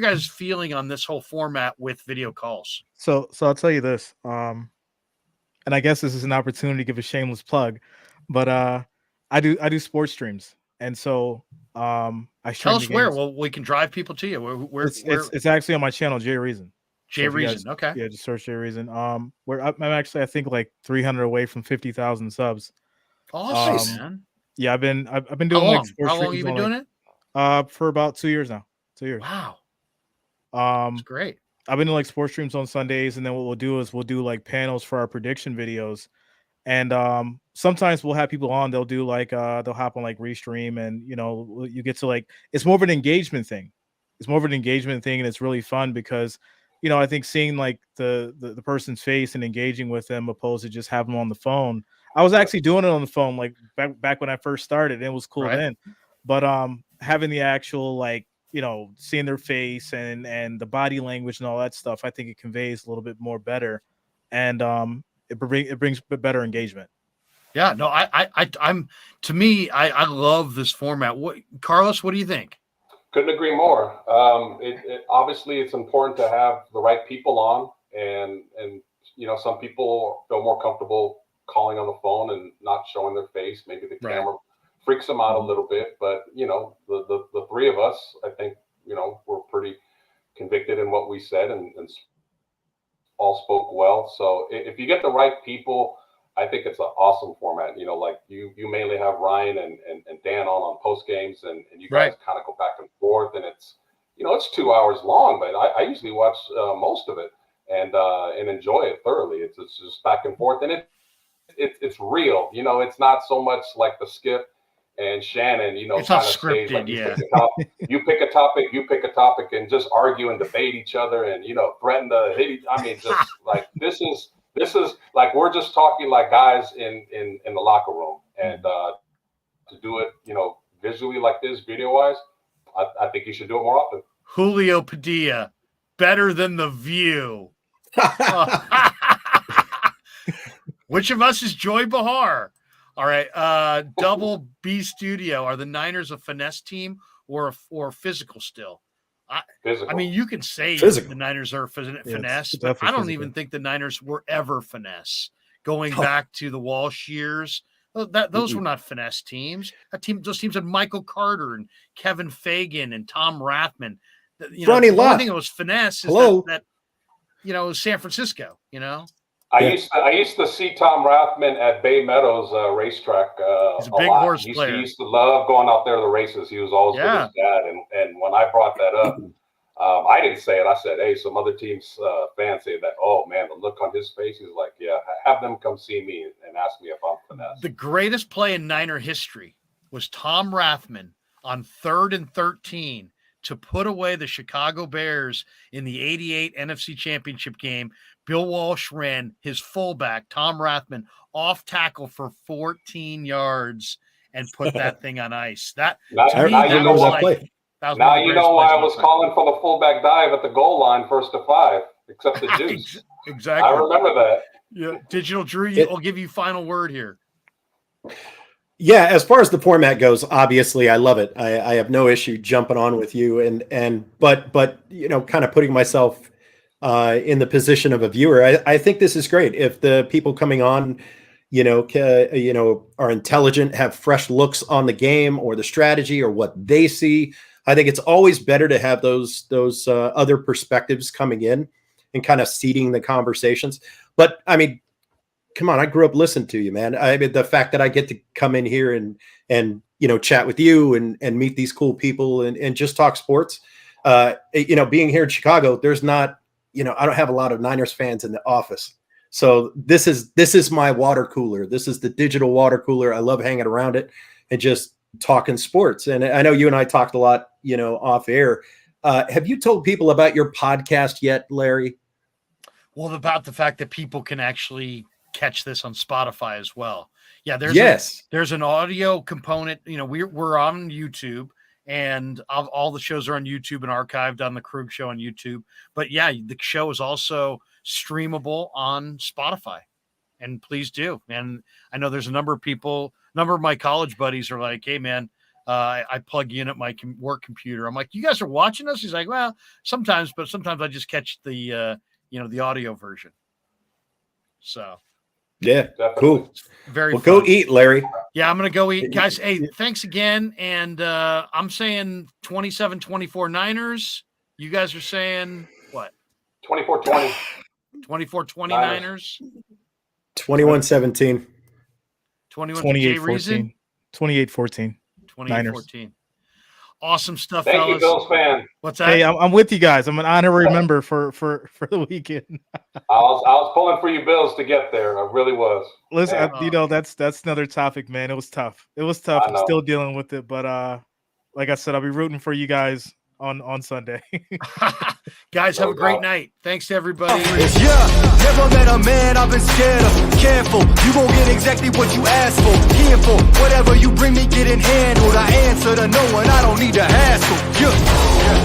S1: guys' feeling on this whole format with video calls?
S8: So I'll tell you this. And I guess this is an opportunity to give a shameless plug, but I do sports streams. And so I
S1: tell us where. Well, we can drive people to you.
S8: It's actually on my channel, Jay Reason.
S1: Jay Reason, okay.
S8: Yeah, just search Jay Reason. I'm actually, I think, like 300 away from 50,000 subs.
S1: Awesome, man.
S8: Yeah, I've been doing
S1: How long have you been doing it?
S8: For about 2 years now. 2 years.
S1: Wow. That's great.
S8: I've been doing like sports streams on Sundays, and then what we'll do is we'll do like panels for our prediction videos. And sometimes we'll have people on, they'll do like they'll hop on like Restream, and you get to like, it's more of an engagement thing. And it's really fun because I think seeing like the person's face and engaging with them opposed to just having them on the phone. I was actually doing it on the phone like back when I first started, and it was cool then. But having the actual like, seeing their face and the body language and all that stuff, I think it conveys a little bit more better, and it brings better engagement.
S1: Yeah, no, I love this format. Carlos, what do you think?
S6: Couldn't agree more. Obviously it's important to have the right people on, and some people feel more comfortable calling on the phone and not showing their face. Maybe the camera freaks them out a little bit, but the three of us, I think, we're pretty convicted in what we said and all spoke well. So if you get the right people, I think it's an awesome format. Like you mainly have Ryan and Dan on post games, and you guys kind of go back and forth, and it's 2 hours long, but I usually watch most of it and enjoy it thoroughly. It's just back and forth, and it's real. It's not so much like the Skip and Shannon,
S1: it's not scripted.
S6: Like you pick a topic, and just argue and debate each other, and threaten to hit. Just like this is like we're just talking like guys in the locker room, and to do it, visually like this, video wise, I think you should do it more often.
S1: Julio Padilla, better than The View. Which of us is Joy Behar? All right, Double B Studio. Are the Niners a finesse team or physical still?
S6: Physical.
S1: I mean, you can say
S5: Physical.
S1: The Niners are finesse,
S8: it's
S1: but I don't
S8: physical.
S1: even think the Niners were ever finesse. Going back to the Walsh years, those were not finesse teams. Those teams had Michael Carter and Kevin Fagan and Tom Rathman. The only thing that was finesse is that it was San Francisco.
S6: I used to see Tom Rathman at Bay Meadows racetrack.
S1: He's a big horse player.
S6: He used to love going out there to the races. He was always with his dad. And when I brought that up, I didn't say it. I said, hey, some other teams fans say that, oh, man, the look on his face. He's like, yeah, have them come see me and ask me if I'm finesse.
S1: The greatest play in Niner history was Tom Rathman on 3rd and 13 to put away the Chicago Bears in the 88 NFC Championship game. Bill Walsh ran his fullback, Tom Rathman, off tackle for 14 yards and put that thing on ice. Now you know why I was calling for the fullback dive at the goal line 1st to 5, except the juice. Exactly.
S6: I remember that.
S1: Yeah. Digital Drew, I'll give you final word here.
S5: Yeah, as far as the format goes, obviously I love it. I have no issue jumping on with you, but kind of putting myself in the position of a viewer. I think this is great. If the people coming on, are intelligent, have fresh looks on the game or the strategy or what they see, I think it's always better to have those other perspectives coming in and kind of seeding the conversations. But I mean, come on, I grew up listening to you, man. I mean, the fact that I get to come in here and chat with you and meet these cool people and just talk sports. Being here in Chicago, there's not, I don't have a lot of Niners fans in the office. So this is my water cooler. This is the digital water cooler. I love hanging around it and just talking sports. And I know you and I talked a lot, off air. Have you told people about your podcast yet, Larry?
S1: Well, about the fact that people can actually catch this on Spotify as well. Yeah, there's an audio component. We're on YouTube, and all the shows are on YouTube and archived on the Krueg Show on YouTube. But yeah, the show is also streamable on Spotify, and please do. And I know there's a number of my college buddies are like, hey man, I plug you in at my work computer. I'm like, you guys are watching us? He's like, well, sometimes, but sometimes I just catch the the audio version. So
S5: yeah,
S6: definitely.
S5: Cool.
S1: Very
S5: well,
S1: fun.
S5: go eat, Larry.
S1: Yeah, I'm gonna go eat, guys. Hey, thanks again. And I'm saying 27-24 Niners. You guys are saying what?
S6: 24-20.
S1: 24-20 Niners.
S5: 21-17.
S8: 28-14. 28-14.
S1: 28-14. Awesome stuff,
S6: Thank
S1: fellas.
S6: you, Bills fan.
S1: What's that?
S8: Hey, I'm with you guys. I'm an honorary member for the weekend.
S6: I was pulling for you Bills to get there. I really was.
S8: Listen, that's another topic, man. It was tough. I'm still dealing with it, but like I said, I'll be rooting for you guys on Sunday.
S1: Guys, have a great night. Thanks to everybody.
S10: Yeah, never met a man I've been scared of. Careful, you gon' get exactly what you asked for. Here for whatever you bring me, getting handled. I answer to no one, I don't need to